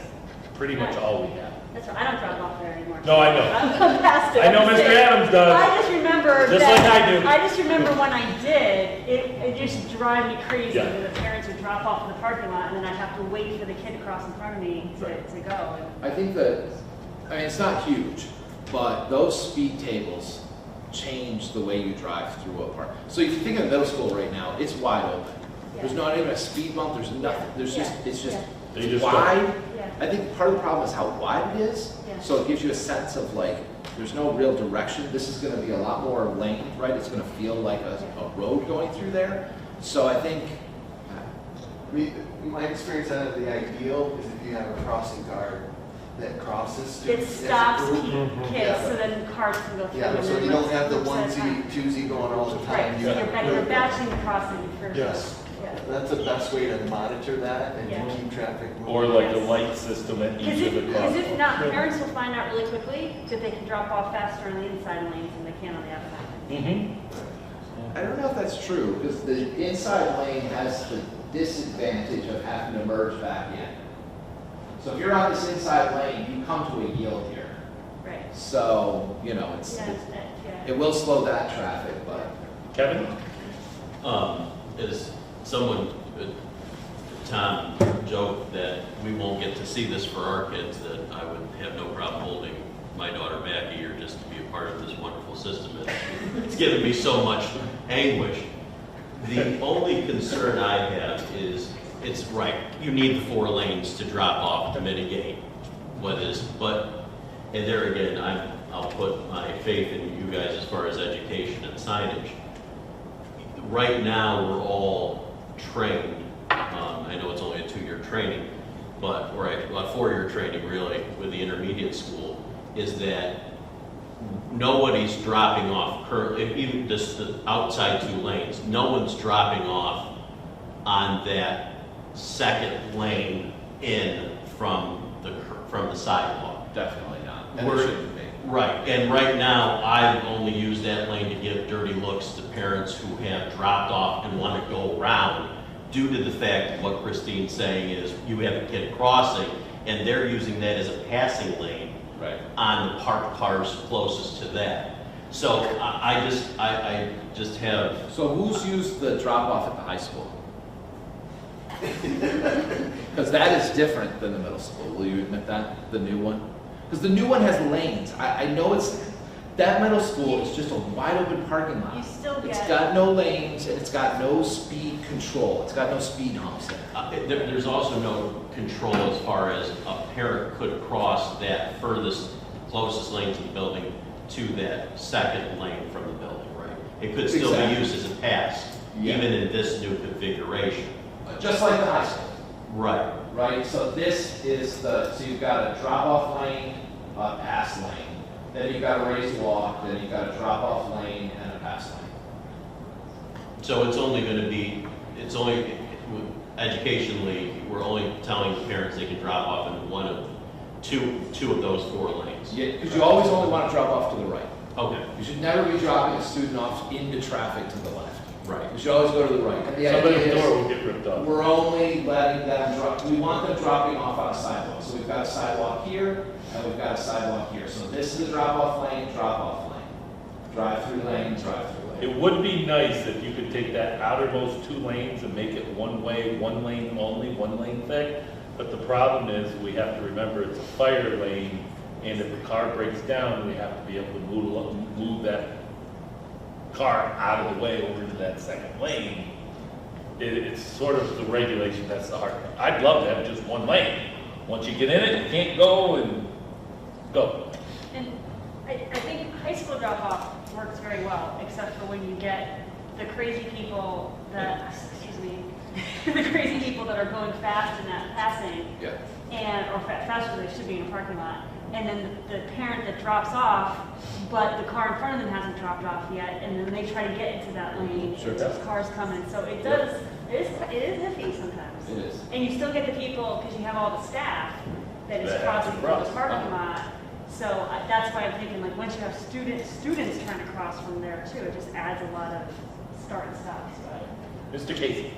pretty much all we have. That's right, I don't drop off there anymore. No, I know. I've come past it. I know Mr. Adams does. I just remember Just that- like I do. I just remember when I did, it just drive me crazy Yeah. when the parents would drop off in the parking lot and then I'd have to wait for the kid to cross in front of me to go. I think that, I mean, it's not huge, but those speed tables change the way you drive through a park. So if you think of middle school right now, it's wide open. There's not even a speed bump, there's nothing, there's just, it's just They just wide. Yeah. I think part of the problem is how wide it is. Yeah. So it gives you a sense of like, there's no real direction. This is gonna be a lot more lane, right? It's gonna feel like a road going through there. So I think, My experience out of the ideal is if you have a crossing guard that crosses. It stops kids Yeah. so then cars can go through. Yeah, and so then you don't have the loops at a time. onesie, twosie going all the time. Right, so You have- you're batching the crossing first. Yes. Yeah. That's the best way to monitor that and Yeah. to keep traffic moving. Or like a light system at Because each of the if crosswalks. not, parents will find out really quickly that they can drop off faster on the inside lanes than they can on the outside lanes. Mm-hmm. I don't know if that's true, because the inside lane has the disadvantage of having to merge back in. So if you're on this inside lane, you come to a yield here. Right. So, you know, it will slow that traffic, but. Kevin? As someone, Tom joked that we won't get to see this for our kids, that I would have no problem holding my daughter back a year just to be a part of this wonderful system. It's given me so much anguish. The only concern I have is, it's right, you need the 4 lanes to drop off to mitigate what is, but, and there again, I'll put my faith in you guys as far as education and signage. Right now, we're all trained, I know it's only a 2-year training, but, or a 4-year training really, with the intermediate school, is that nobody's dropping off currently, even just the outside 2 lanes, no one's dropping off on that second lane in from the sidewalk. Definitely not. And We're- it shouldn't be. Right, and right now, I've only used that lane to give dirty looks to parents who have dropped off and want to go around due to the fact that what Christine's saying is you have a kid crossing and they're using that as a passing lane on the parked cars closest to that. So I just have. So who's used the drop off at the high school? Because that is different than the middle school. Will you admit that? The new one? Because the new one has lanes. I know that middle school is just a wide open parking lot. You still It's get- got no lanes and it's got no speed control. It's got no speed humps in it. There's also no control as far as a parent could cross that closest lane to the building to that second lane from the building, right? It could still be used as a pass, even in this new configuration. Just like the high school. Right. Right, so this is so you've got a drop-off lane, a pass lane, then you've got a raised walk, then you've got a drop-off lane and a pass lane. So it's only going to be, educationally, we're only telling the parents they can drop off in two of those 4 lanes. Yeah, because you always only want to drop off to the right. Okay. You should never be dropping a student off into traffic to the left. Right. You should always go to the right. And the Somebody's idea door is will get ripped up. we're only letting them drop, we want them dropping off on a sidewalk. So we've got a sidewalk here, and we've got a sidewalk here. So this is a drop-off lane, drop-off lane. Drive-through lane, drive-through lane. It would be nice if you could take that outermost 2 lanes and make it one way, 1 lane only, 1 lane thing. But the problem is, we have to remember it's a fire lane, and if the car breaks down, we have to be able to move that car out of the way over to that second lane. It's sort of the regulation, that's the hard part. I'd love to have just 1 lane. Once you get in it, you can't go and go. And I think high school drop-off works very well, except for when you get the crazy people that, the crazy people that are going fast and not passing. Yeah. Or faster than they should be in a parking lot. And then the parent that drops off, but the car in front of them hasn't dropped off yet, and then they try to get into that lane. Sure. There's cars coming, so it is iffy sometimes. It is. And you still get the people, because you have all the staff that is That have to crossing through cross. the parking lot. So that's why I'm thinking, like, once you have students trying to cross from there too, it just adds a lot of start and stops. Mr. Casey.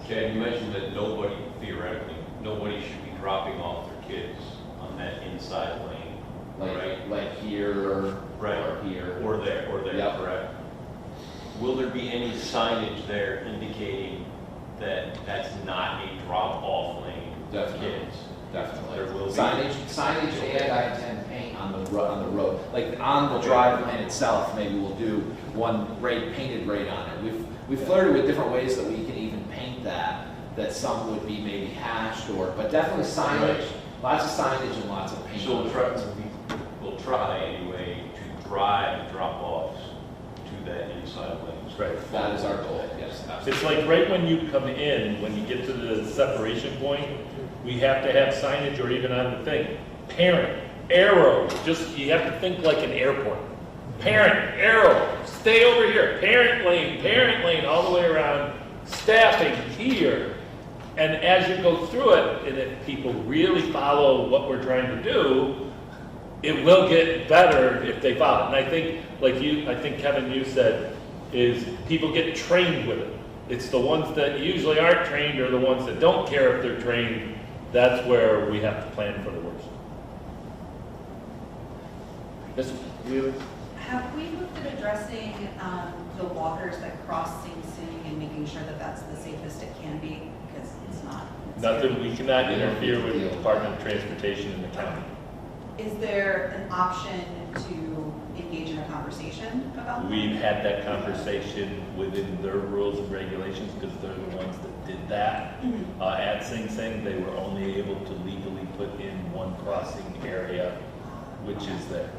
Chad, you mentioned that nobody should be dropping off their kids that inside lane. Like here, Right. or here. Or there, Yep. correct. Will there be any signage there indicating that that's not a drop-off lane for Definitely. kids? Definitely. There will be. Signage, and I intend paint on the road. Like on the drive lane itself, maybe we'll do one painted right on it. We've flirted with different ways that we can even paint that some would be maybe hashed but definitely signage, lots of signage and lots of paint. So we'll try anyway to drive drop-offs to that inside lanes. Right. That is our goal, yes, absolutely. It's like right when you come in, when you get to the separation point, we have to have signage or even on the thing. Parent, arrow, you have to think like an airport. Parent, arrow, stay over here. Parent lane, all the way around. Staffing here. And as you go through it, and if people really follow what we're trying to do, it will get better if they follow. And I think, Kevin, you said, is people get trained with it. It's the ones that usually aren't trained or the ones that don't care if they're trained. That's where we have to plan for the worst. Have we looked at addressing the walkers that cross Sing Sing and making sure that that's the safest it can be? Because it's not. Nothing, we cannot interfere with the Department of Transportation in the county. Is there an option to engage in a conversation about that? We've had that conversation within their rules and regulations because they're the ones that did that. At Sing Sing, they were only able to legally put in one crossing area, which is there.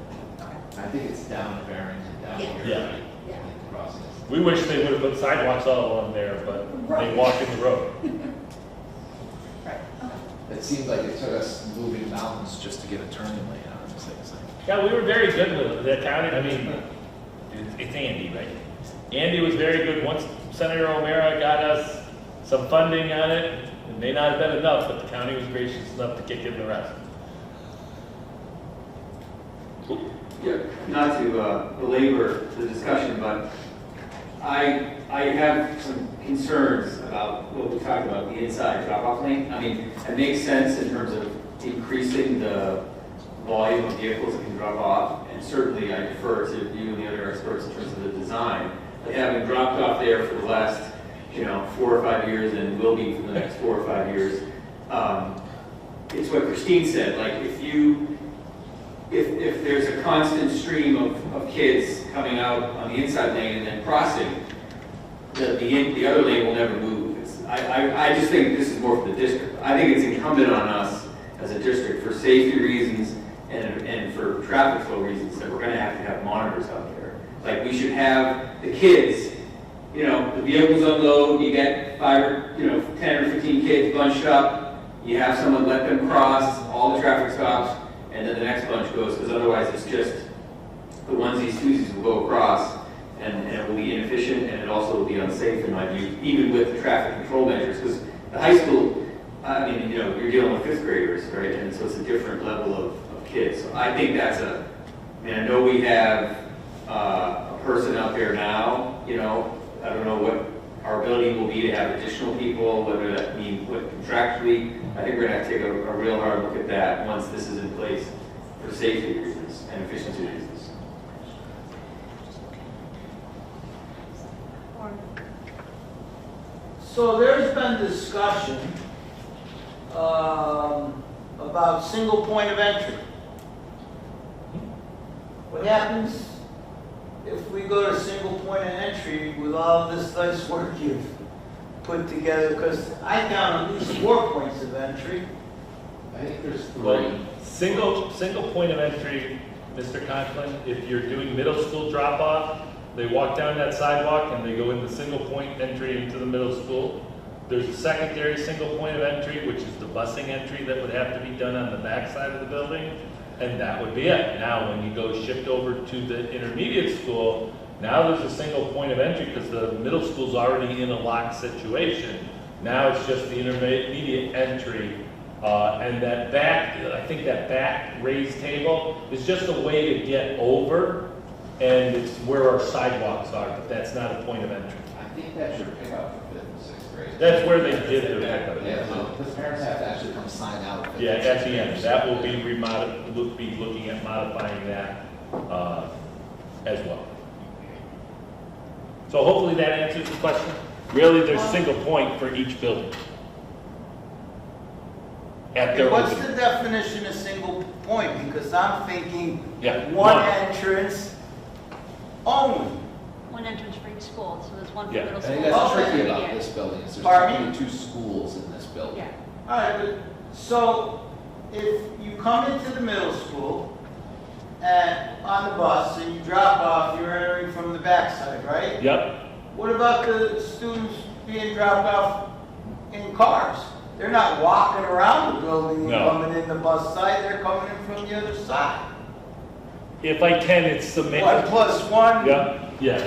I think it's down Barrington, down here. Yeah. Yeah. Crossings. We wish they would have put sidewalks all along there, but they walk in the road. Right. Okay. It seems like it took us moving mountains just to get a turning lane on this thing. Yeah, we were very good with it. The county, I mean, it's Andy, right? Andy was very good. Once Senator O'Mara got us some funding on it, it may not have been enough, but the county was gracious enough to kick in the rest. Yeah, not to belabor the discussion, but I have some concerns about what we talked about, the inside drop-off lane. I mean, it makes sense in terms of increasing the volume of vehicles that can drop off, and certainly I defer to you and the other experts in terms of the design. But having dropped off there for the last, 4 or 5 years, and will be for the next 4 or 5 years, it's what Christine said. Like if there's a constant stream of kids coming out on the inside lane and then crossing, the other lane will never move. I just think this is more for the district. I think it's incumbent on us as a district, for safety reasons and for traffic flow reasons, that we're going to have monitors out there. Like, we should have the kids, the vehicles unload, you get 10 or 15 kids bunched up, you have someone let them cross, all the traffic stops, and then the next bunch goes, because otherwise it's just the onesies, twosies will go across, and it will be inefficient, and it also will be unsafe in my view, even with the traffic control measures, because the high school, I mean, you're dealing with 5th graders, right, and so it's a different level of kids. So I think that's I know we have a person out there now, I don't know what our ability will be to have additional people, whether that means what contractually. I think we're going to have to take a real hard look at that once this is in place for safety reasons and efficiency reasons. So there's been discussion about single point of entry. What happens if we go to single point of entry with all this nice work you've put together? Because I count at least 4 points of entry. I think there's 3. Well, single point of entry, Mr. Conklin, if you're doing middle school drop-off, they walk down that sidewalk and they go in the single point entry into the middle school. There's a secondary single point of entry, which is the busing entry that would have to be done on the back side of the building, and that would be it. Now, when you go shift over to the intermediate school, now there's a single point of entry because the middle school's already in a locked situation. Now it's just the intermediate entry, and that back, I think that back raised table is just a way to get over, and it's where our sidewalks are, but that's not a point of entry. I think that's your pickup for 5th and 6th grade. That's where they did their pickup. Yeah, the parents have to actually come sign out. Yeah, at the end, that will be we'll be looking at modifying that, as well. So hopefully that answers the question. Really, there's a single point for each building. At their What's opening. the definition of single point? Because I'm thinking Yeah, one one. entrance only. One entrance for each school, so there's one for Yeah. middle I school. think that's Okay. tricky about this building, is there's Pardon only me? 2 schools in this building. Yeah. All right, but, so if you come into the middle school and on the bus and you drop off, you're entering from the backside, right? Yep, What about the students being dropped off in cars? They're not walking around the building and No. coming in the bus side, they're coming in from the other side. if I can, it's submit. 1 + 1. Yeah.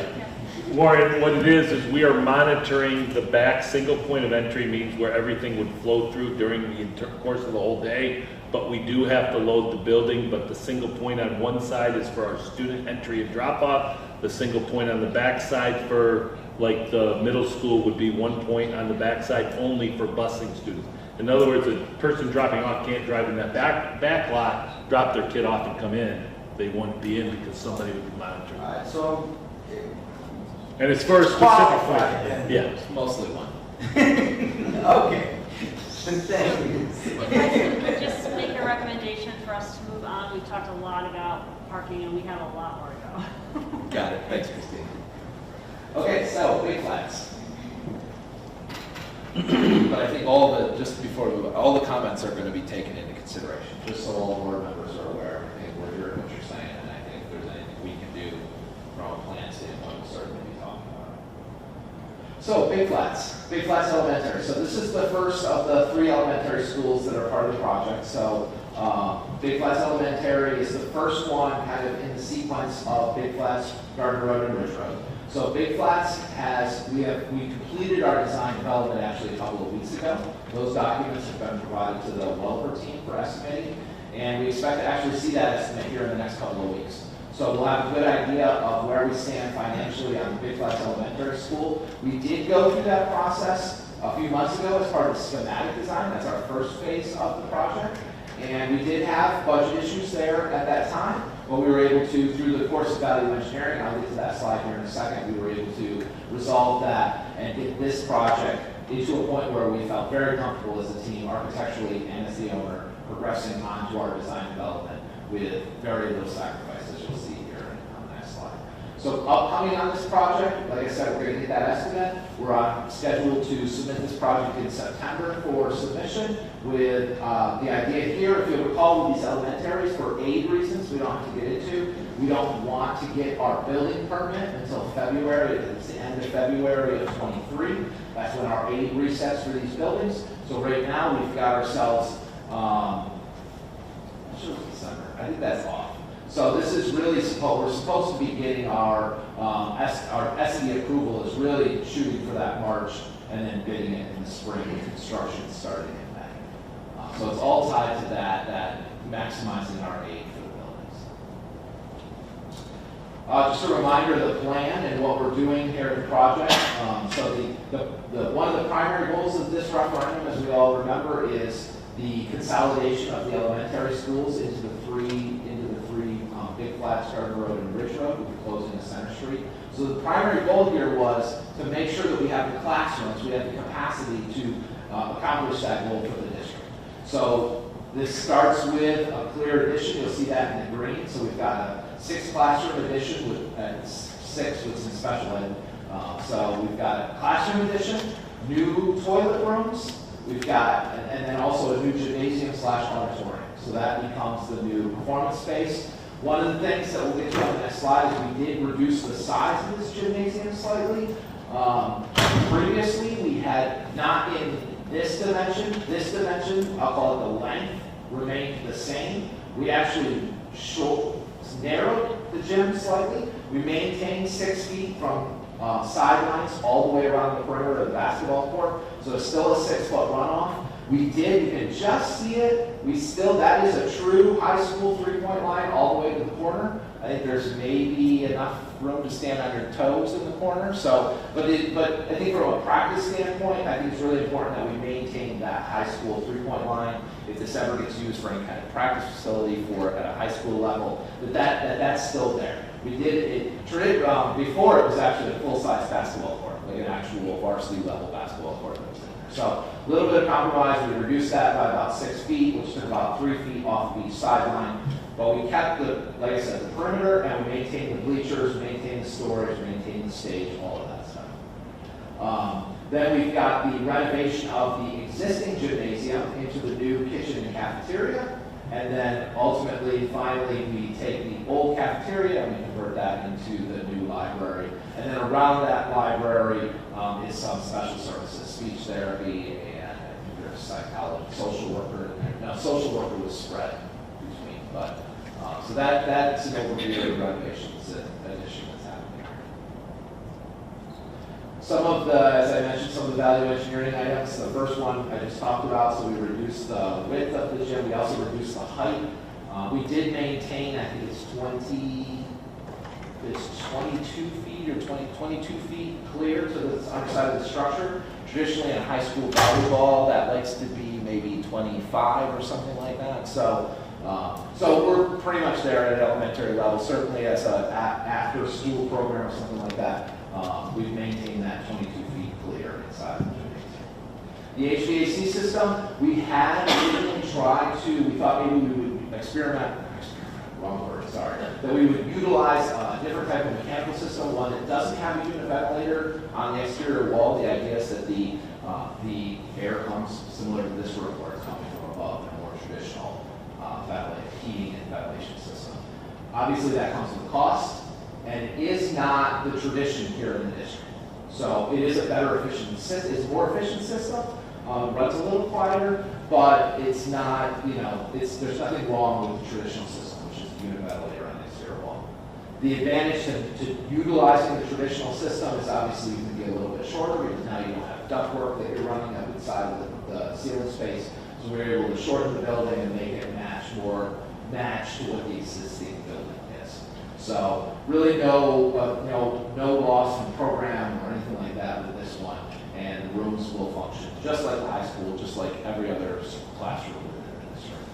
Warren, what it is we are monitoring the back single point of entry means where everything would flow through during the course of the whole day, but we do have to load the building, but the single point on one side is for our student entry and drop off. The single point on the back side for like the middle school would be 1 point on the back side only for busing students. In other words, a person dropping off can't drive in that back lot, drop their kid off and come in. They won't be in because somebody would be monitoring. All right, so And it's for a specific point. Qualified then. Yeah. It's mostly 1. okay. Thank you. If I could just make a recommendation for us to move on, we've talked a lot about parking and we have a lot more to go. Got it, thanks, Christine. Okay, so, big flats. But I think just before we move on, all the comments are going to be taken into consideration, just so all board members are aware. I think we're hearing what you're saying, and I think if there's anything we can do from a plan standpoint, we'll certainly be talking about it. So, Big Flats Elementary. So this is the first of the 3 elementary schools that are part of the project. So Big Flats Elementary is the first one kind of in the sequence of Big Flats, Gardner Road, and Ridge Road. So Big Flats we completed our design development actually a couple of weeks ago. Those documents have been provided to the developer team for estimating, and we expect to actually see that estimate here in the next couple of weeks. So we'll have a good idea of where we stand financially on the Big Flats Elementary School. We did go through that process a few months ago as part of the schematic design. That's our first phase of the project. And we did have budget issues there at that time, but we were able to, through the course of value engineering, I'll get to that slide here in a second, we were able to resolve that and get this project into a point where we felt very comfortable as a team, architecturally and as the owner, progressing onto our design development with very little sacrifice, as you'll see here on the next slide. So upcoming on this project, like I said, we're going to get that estimate. We're on schedule to submit this project in September for submission with the idea here, if you'll recall, with these elementaries, for aid reasons we don't have to get into, we don't want to get our building permit until February. It's the end of February of 23. That's when our aid resets for these buildings. So right now we've got ourselves, December. I think that's off. So this is really we're supposed to be getting our SE approval is really shooting for that March and then bidding it in the spring with construction starting in May. So it's all tied to that maximizing our aid for the buildings. Just a reminder of the plan and what we're doing here in the project. So one of the primary goals of this referendum, as we all remember, is the consolidation of the elementary schools into the three Big Flats, Gardner Road, and Ridge Road, with the closing of Center Street. So the primary goal here was to make sure that we have the classrooms, we have the capacity to accomplish that goal for the district. So this starts with a clear addition. You'll see that in the green. So we've got a 6 classroom addition with 6 with some special ed. So we've got a classroom addition, new toilet rooms. We've got, and then also a new gymnasium/auditorium. So that becomes the new performance space. One of the things that we'll get to on the next slide is we did reduce the size of this gymnasium slightly. Previously, we had not in this dimension, I'll call it the length, remained the same. We actually narrowed the gym slightly. We maintained 6 feet from sidelines all the way around the perimeter of the basketball court. So it's still a 6-foot runoff. You can just see it. That is a true high school 3-point line all the way to the corner. I think there's maybe enough room to stand on your toes in the corner. So, but I think from a practice standpoint, I think it's really important that we maintain that high school three-point line. If this ever gets used for any kind of practice facility at a high school level, that's still there. We did it before. It was actually a full-size basketball court, like an actual varsity level basketball court that was in there. So a little bit of compromise. We reduced that by about 6 feet, which took about 3 feet off of each sideline. But we kept like I said, the perimeter, and we maintained the bleachers, maintained the storage, maintained the stage, all of that stuff. Then we've got the renovation of the existing gymnasium into the new kitchen and cafeteria. And then ultimately, finally, we take the old cafeteria and we convert that into the new library. And then around that library is some special services, speech therapy, and I think there's psychology, social worker. No, social worker was spread between, but so that's an overview of the renovations and addition that's happening here. Some of the, as I mentioned, some of the value engineering items. The first one I just talked about, so we reduced the width of the gym. We also reduced the height. We did maintain, I think it's 22 feet or 22 feet clear to the underside of the structure. Traditionally in high school volleyball, that likes to be maybe 25 or something like that. So we're pretty much there at an elementary level. Certainly as an after-school program or something like that, we've maintained that 22 feet clear inside of the gymnasium. The HVAC system, we had originally tried to, we thought maybe we would experiment, wrong word, sorry, that we would utilize a different type of mechanical system, one that doesn't have a unit ventilator on the exterior wall. The idea is that the air comes similar to this room where it's coming from above, a more traditional heating and ventilation system. Obviously that comes with a cost, and it is not the tradition here in the district. So it is a better efficient system, it's a more efficient system, runs a little quieter, but it's not, there's nothing wrong with the traditional system, which is the unit ventilator on the exterior wall. The advantage to utilizing the traditional system is obviously you can be a little bit shorter because now you don't have ductwork that you're running up inside of the ceiling space. So we're able to shorten the building and make it match to what the existing building is. So really no loss in program or anything like that with this one. And the rooms will function just like the high school, just like every other classroom within the district.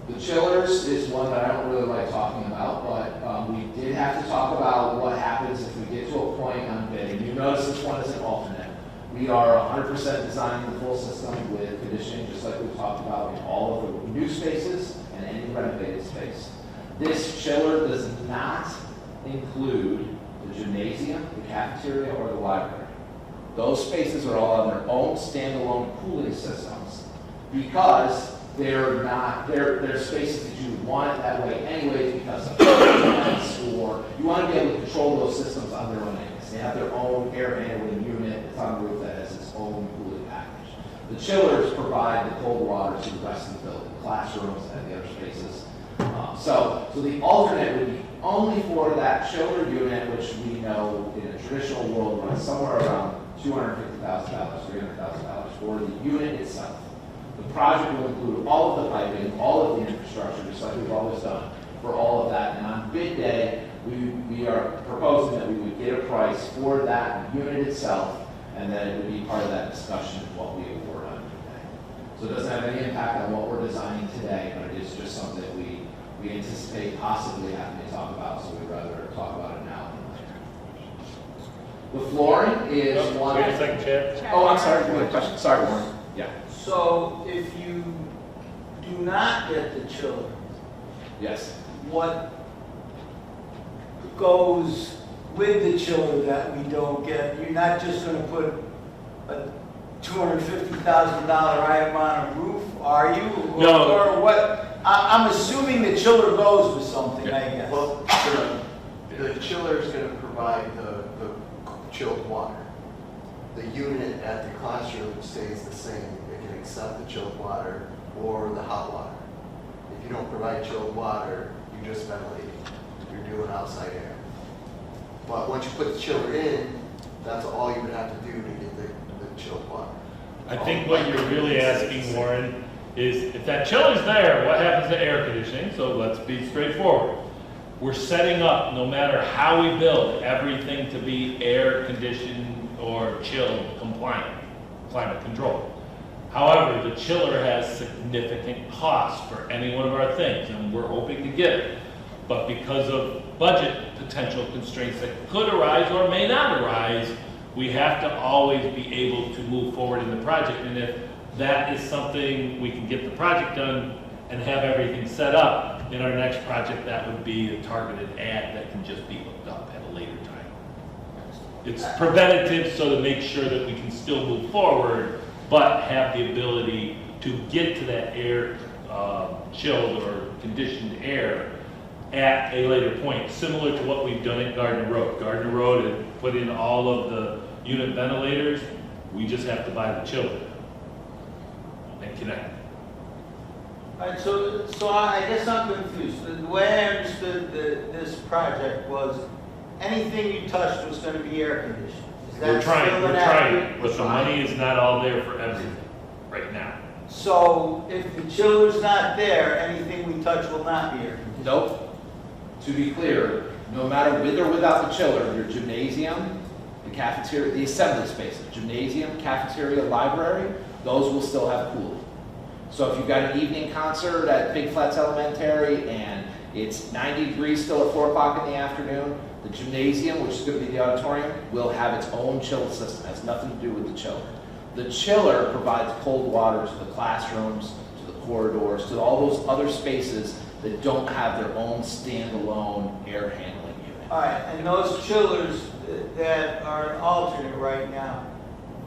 The chillers is one that I don't really like talking about, but we did have to talk about what happens if we get to a point on bidding. You notice this one is an alternate. We are 100% designing the full system with conditioning, just like we talked about in all of the new spaces and any renovated space. This chiller does not include the gymnasium, the cafeteria, or the library. Those spaces are all on their own standalone cooling systems because they're spaces that you want it that way anyways because of events, or you want to be able to control those systems on their own anyways. They have their own air handling unit that's on the roof that has its own cooling package. The chillers provide the cold water to the rest of the building, classrooms and the other spaces. So the alternate would be only for that chiller unit, which we know in a traditional world runs somewhere around $250,000, $300,000 for the unit itself. The project will include all of the piping, all of the infrastructure, just like we've always done, for all of that. And on bid day, we are proposing that we would get a price for that unit itself, and then it would be part of that discussion of what we award on bid day. So it doesn't have any impact on what we're designing today, but it is just something that we anticipate possibly having to talk about, so we'd rather talk about it now than later. The flooring is one. Wait a second, Chad. Oh, I'm sorry. You had a question? Sorry, Warren. Yeah. So if you do not get the chiller, Yes. what goes with the chiller that we don't get? You're not just going to put a $250,000 item on a roof, are you? No. Or what? I'm assuming the chiller goes with something, I guess. Well, the chiller is going to provide the chilled water. The unit at the classroom stays the same. It can accept the chilled water or the hot water. If you don't provide chilled water, you're just ventilating. You're doing outside air. But once you put the chiller in, that's all you would have to do to get the chilled water. I think what you're really asking, Warren, is if that chiller's there, what happens to air conditioning? So let's be straightforward. we're setting up, no matter how we build, everything to be air conditioned or chill compliant, climate control. However, the chiller has significant costs for any one of our things, and we're hoping to get it. But because of budget potential constraints that could arise or may not arise, we have to always be able to move forward in the project. And if that is something we can get the project done and have everything set up, in our next project, that would be a targeted ad that can just be hooked up at a later time. It's preventative, so to make sure that we can still move forward, but have the ability to get to that air, chilled or conditioned air at a later point, similar to what we've done at Gardner Road. Gardner Road had put in all of the unit ventilators. We just have to buy the chiller and connect. All right, so I guess I'm confused. The way I understood this project was anything you touched was going to be air conditioned. Is that We're trying, still but the inaccurate? money is not all there for everything right now. So if the chiller's not there, anything we touch will not be air conditioned? Nope. To be clear, no matter with or without the chiller, your gymnasium, the cafeteria, the assembly space, gymnasium, cafeteria, library, those will still have cooling. So if you've got an evening concert at Big Flats Elementary and it's 90 degrees still at 4 o'clock in the afternoon, the gymnasium, which is going to be the auditorium, will have its own chill system. It has nothing to do with the chiller. The chiller provides cold water to the classrooms, to the corridors, to all those other spaces that don't have their own standalone air handling unit. All right, and those chillers that are an alternate right now,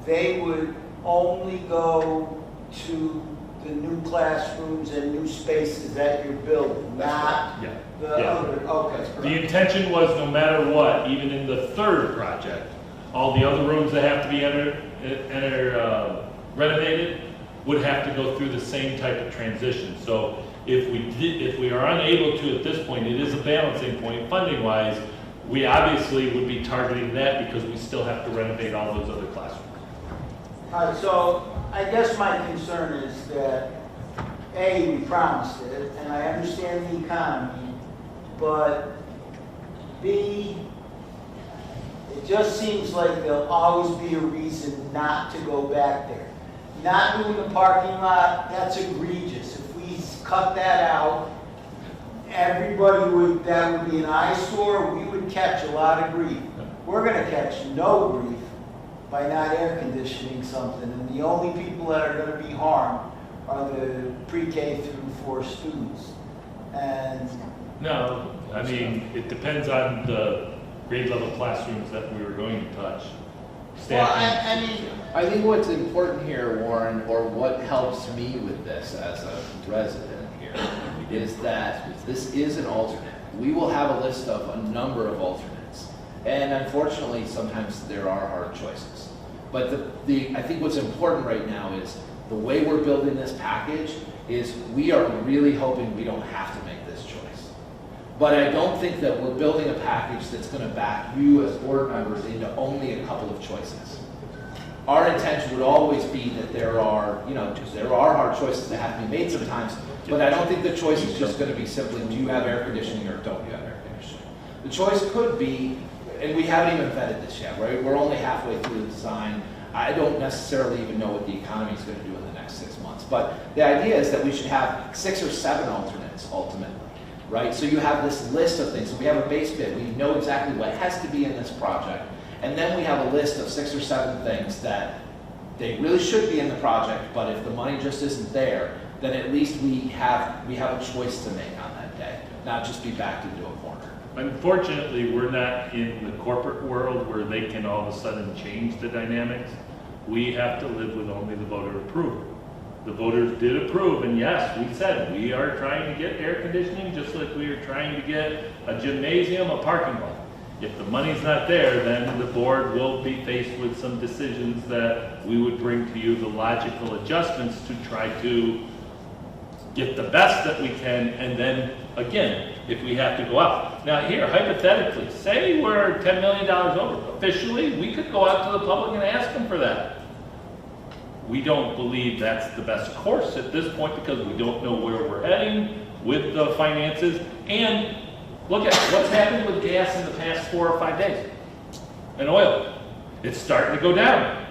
they would only go to the new classrooms and new spaces that you're building, not Yeah. the Yeah. other, okay. The intention was no matter what, even in the third project, all the other rooms that have to be renovated would have to go through the same type of transition. So if we are unable to at this point, it is a balancing point funding wise, we obviously would be targeting that because we still have to renovate all those other classrooms. All right, so I guess my concern is that, A, we promised it, and I understand the economy, but B, it just seems like there'll always be a reason not to go back there. Not doing the parking lot, that's egregious. If we cut that out, everybody would, that would be an eyesore, we would catch a lot of grief. We're gonna catch no grief by not air conditioning something, and the only people that are gonna be harmed are the pre-K through 4 students. And No, I mean, it depends on the grade level classrooms that we were going to touch. well, Staffing. I mean, I think what's important here, Warren, or what helps me with this as a resident here, is that this is an alternate. We will have a list of a number of alternates. And unfortunately, sometimes there are hard choices. But I think what's important right now is the way we're building this package is we are really hoping we don't have to make this choice. But I don't think that we're building a package that's going to back you as board members into only a couple of choices. Our intention would always be that there are hard choices that have to be made sometimes, but I don't think the choice is just going to be simply, do you have air conditioning or don't you have air conditioning? The choice could be, and we haven't even vetted this yet, right? We're only halfway through the design. I don't necessarily even know what the economy is going to do in the next 6 months, but the idea is that we should have 6 or 7 alternates ultimately, right? So you have this list of things. So we have a base bid. We know exactly what has to be in this project. And then we have a list of 6 or 7 things that they really should be in the project, but if the money just isn't there, then at least we have a choice to make on that day, not just be backed into a corner. Unfortunately, we're not in the corporate world where they can all of a sudden change the dynamics. We have to live with only the voter approval. The voters did approve, and yes, we said we are trying to get air conditioning just like we are trying to get a gymnasium, a parking lot. If the money's not there, then the board will be faced with some decisions that we would bring to you, the logical adjustments to try to get the best that we can, and then, again, if we have to go out. Now here, hypothetically, say we're $10 million over. Officially, we could go out to the public and ask them for that. We don't believe that's the best course at this point because we don't know where we're heading with the finances, and Look at what's happened with gas in the past 4 or 5 days, and oil. It's starting to go down.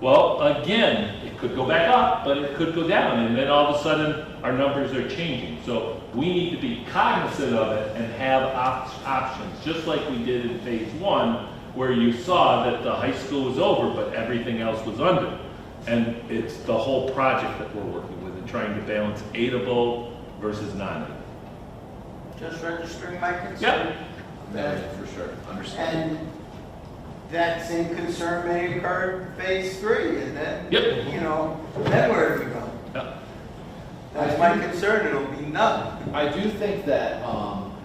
Well, again, it could go back up, but it could go down, and then all of a sudden, our numbers are changing. So we need to be cognizant of it and have options, just like we did in phase 1, where you saw that the high school was over, but everything else was under. And it's the whole project that we're working with and trying to balance aidable versus non-aidable. Just registering my concern. Yeah, for sure, understand. And that same concern may occur in phase 3, and then, Yep. you know, then where do we go? Yep. That's my concern, it'll be none. I do think that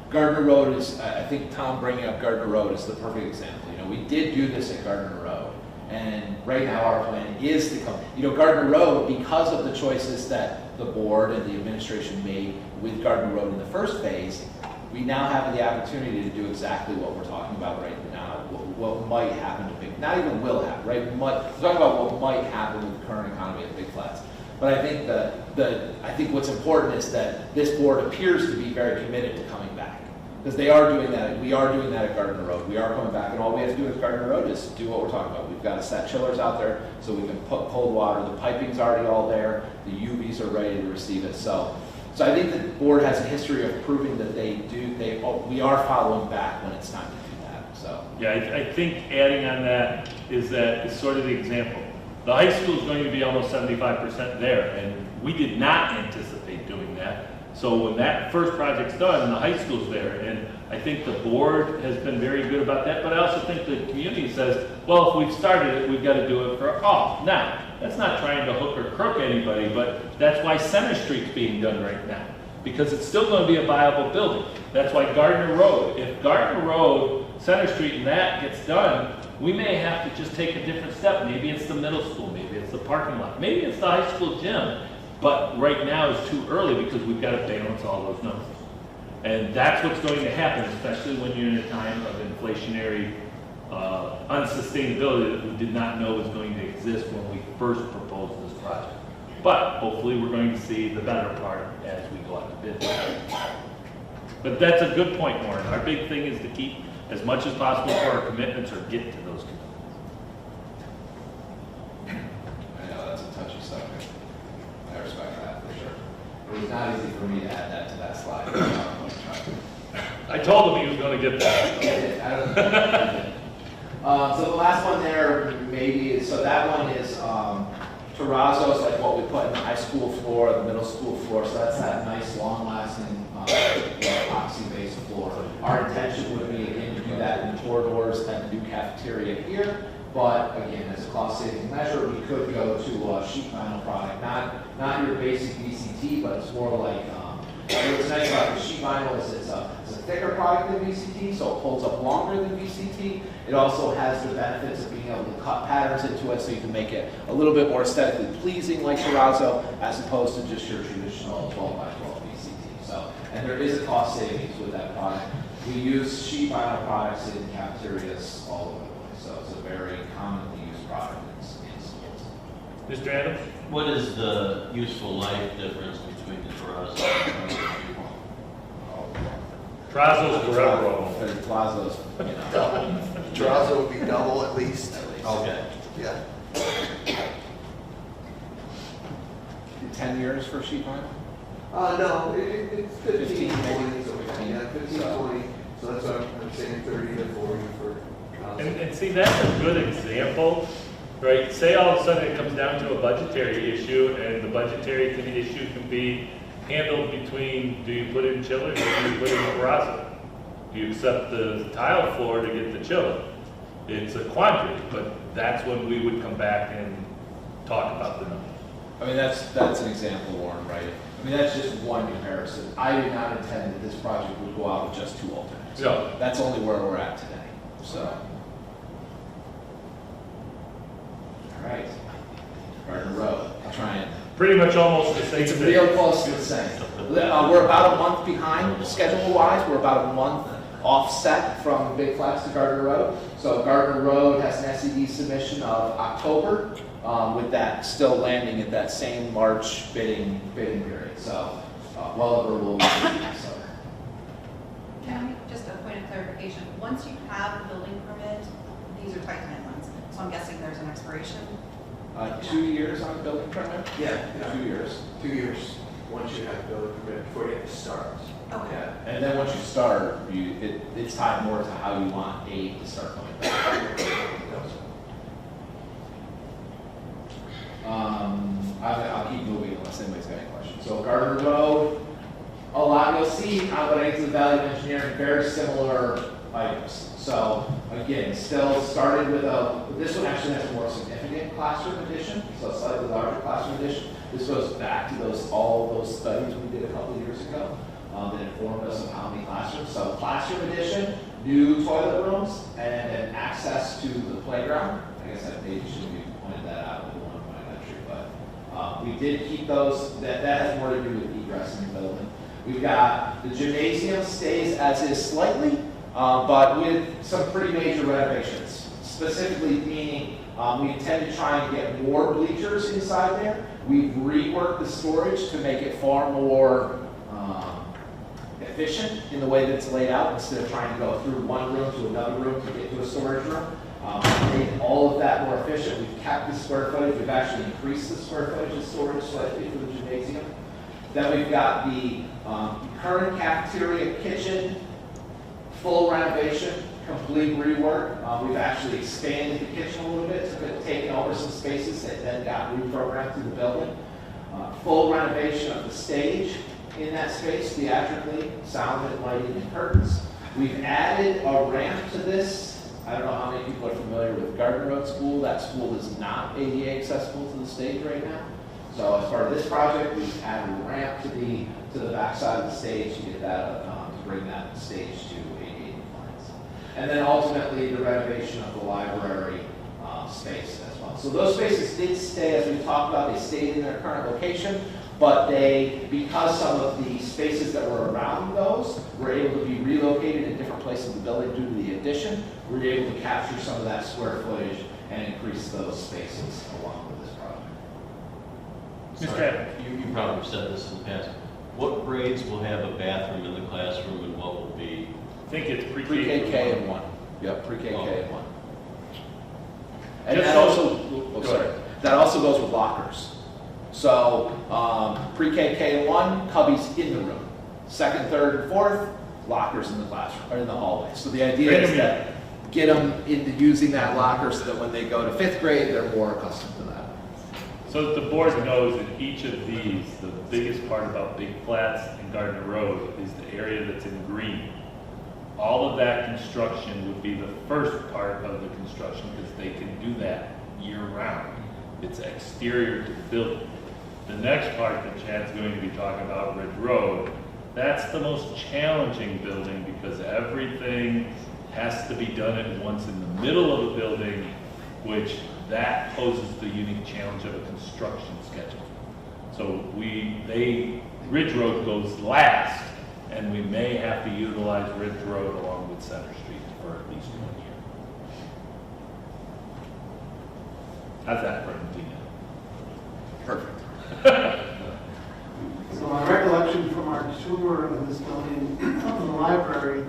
Gardner Road is, I think Tom bringing up Gardner Road is the perfect example. You know, we did do this at Gardner Road, and right now our plan is to come. You know, Gardner Road, because of the choices that the board and the administration made with Gardner Road in the first phase, we now have the opportunity to do exactly what we're talking about right now, what might happen to Big, not even will happen, right? We're talking about what might happen with the current economy at Big Flats. But I think I think what's important is that this board appears to be very committed to coming back. Because they are doing that, we are doing that at Gardner Road. We are coming back, and all we have to do at Gardner Road is do what we're talking about. We've got to set chillers out there so we can put cold water. The piping's already all there. The UVs are ready to receive it. So I think the board has a history of proving that we are following back when it's time to do that. So Yeah, I think adding on that is sort of the example. The high school is going to be almost 75% there, and we did not anticipate doing that. So when that first project's done, the high school's there, and I think the board has been very good about that, but I also think the community says, well, if we've started it, we've got to do it for all. Now, that's not trying to hook or crook anybody, but that's why Center Street's being done right now, because it's still going to be a viable building. That's why Gardner Road, if Gardner Road, Center Street and that gets done, we may have to just take a different step. Maybe it's the middle school, maybe it's the parking lot, maybe it's the high school gym. But right now is too early because we've got to balance all those numbers. And that's what's going to happen, especially when you're in a time of inflationary unsustainability that we did not know was going to exist when we first proposed this project. But hopefully we're going to see the better part as we go out to bid. But that's a good point, Warren. Our big thing is to keep as much as possible for our commitments or get to those commitments. I know that's a touchy subject. I respect that for sure. It was not easy for me to add that to that slide. I told him he was going to get that. So the last one there maybe is, so that one is terrazzo is like what we put in the high school floor, the middle school floor. So that's that nice long-lasting epoxy-based floor. Our intention would be again to do that in corridors and the new cafeteria here. But again, as a cost-saving measure, we could go to a sheet vinyl product, not your basic VCT, but it's more like what's nice about the sheet vinyl is it's a thicker product than VCT, so it holds up longer than VCT. It also has the benefits of being able to cut patterns into it, so you can make it a little bit more aesthetically pleasing, like terrazzo, as opposed to just your traditional 12x12 VCT. So, and there is a cost savings with that product. We use sheet vinyl products in cafeterias all over the place, so it's a very commonly used product in schools. Mr. Adams? What is the useful life difference between the terrazzo and the sheet vinyl? Terrazzo's forever. Terrazzo's, you know. Terrazzo would be double at least. Okay. Yeah. 10 years for sheet vinyl? No, it's 15, 15, 20, so 15. yeah, 15, 20. So that's what I'm saying, 30 to 40 for Terrazzo. And see, that's a good example, right? Say all of a sudden it comes down to a budgetary issue, and the budgetary issue can be handled between, do you put in chillers or do you put in terrazzo? Do you accept the tile floor to get the chiller? It's a quandary, but that's when we would come back and talk about the numbers. I mean, that's an example, Warren, right? I mean, that's just one comparison. I did not intend that this project would go out with just 2 alternates. No. That's only where we're at today, so. All right, Gardner Road, I'll try and. Pretty much almost the same It's thing. real close to the same. We're about a month behind schedule-wise. We're about a month offset from Big Flats to Gardner Road. So Gardner Road has an SED submission of October, with that still landing at that same March bidding period. So well over a little bit next summer. Can I, just a point of clarification, once you have a building permit, these are tight timelines, so I'm guessing there's an expiration? 2 years on a building permit? Yeah. 2 years. 2 years, once you have a building permit, before you have to start. Okay. Yeah, and then once you start, it's tied more to how you want aid to start coming back. I'll keep moving unless anybody's got any questions. So Gardner Road, a lot you'll see when I get to the Valley of Engineering, very similar items. So again, still started with this one actually has a more significant classroom addition, so a slightly larger classroom addition. This goes back to all those studies we did a couple of years ago that informed us of how many classrooms. So classroom addition, new toilet rooms, and then access to the playground. I guess I maybe should have pointed that out with the one point entry, but we did keep those. That has more to do with egress in the building. We've got the gymnasium stays as is slightly, but with some pretty major renovations. Specifically meaning we intend to try and get more bleachers inside there. We've reworked the storage to make it far more efficient in the way that it's laid out, instead of trying to go through one room to another room to get to a storage room. We've made all of that more efficient. We've kept the square footage. We've actually increased the square footage of storage slightly for the gymnasium. Then we've got the current cafeteria kitchen, full renovation, complete rework. We've actually expanded the kitchen a little bit, taken over some spaces that then got reprogrammed through the building. Full renovation of the stage in that space, theatrically, sound and lighting and curtains. We've added a ramp to this. I don't know how many people are familiar with Gardner Road School. That school is not ADA accessible to the stage right now. So as part of this project, we've added a ramp to the backside of the stage to get that to bring that stage to ADA compliance. And then ultimately the renovation of the library space as well. So those spaces did stay, as we talked about, they stayed in their current location, but because some of the spaces that were around those were able to be relocated in different places of the building due to the addition, we were able to capture some of that square footage and increase those spaces along with this project. You probably have said this in the past. What grades will have a bathroom in the classroom and what will be? I think it's Pre-K, K, and 1. Yep, pre-K, K, and 1. And Just that that also goes with lockers. So pre-K, K, and 1, cubbies in the room. Second, third, and fourth, lockers in the classroom or in the hallway. So the idea is that get them into using that locker so that when they go to 5th grade, they're more accustomed to that. So the board knows in each of these, the biggest part about Big Flats and Gardner Road is the area that's in green. All of that construction would be the first part of the construction because they can do that year round. It's exterior to the building. The next part that Chad's going to be talking about, Ridge Road, that's the most challenging building because everything has to be done at once in the middle of a building, which that poses the unique challenge of a construction schedule. So Ridge Road goes last, and we may have to utilize Ridge Road along with Center Street for at least 1 year. How's that for Tina? Perfect. So my recollection from our tour of this building, of the library,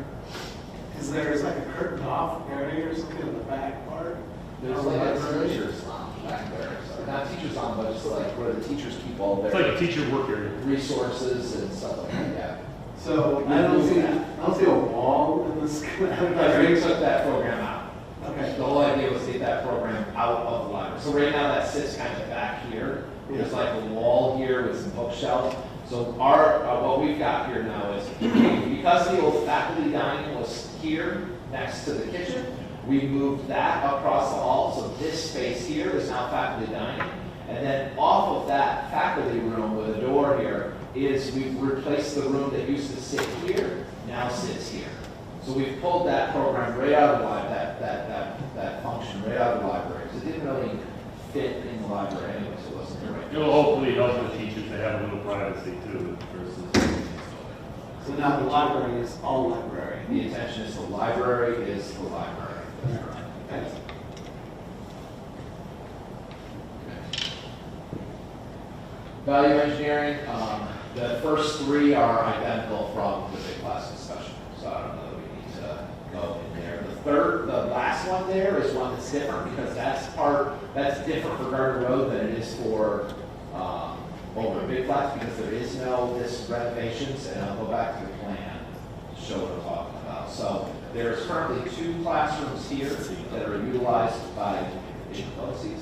is there's like a curtained off area or something in the back part. There's like a teacher's lounge back there. So not teacher's lounge, but just like where the teachers keep all their It's like a teacher work area. resources and stuff like that. So I don't see a wall in this. We took that program out. Okay. The whole idea was to get that program out of the library. So right now that sits kind of back here. There's like a wall here with some bookshelves. So what we've got here now is, because the old faculty dining was here next to the kitchen, we moved that across the hall. So this space here is now faculty dining. And then off of that faculty room with a door here is we've replaced the room that used to sit here, now sits here. So we've pulled that program right out of the library, that function right out of the library. So it didn't really fit in the library anyway, so it wasn't the right. It will hopefully help the teachers to have a little privacy too versus. So now the library is all library. The intention is the library is the library. That's correct. Thanks. Value engineering, the first 3 are identical from the big class discussion. So I don't know that we need to go in there. The last one there is one that's different because that's different for Gardner Road than it is for over Big Flats because there is no this renovations, and I'll go back to the plan to show what I'm talking about. So there's currently 2 classrooms here that are utilized by HHCSD.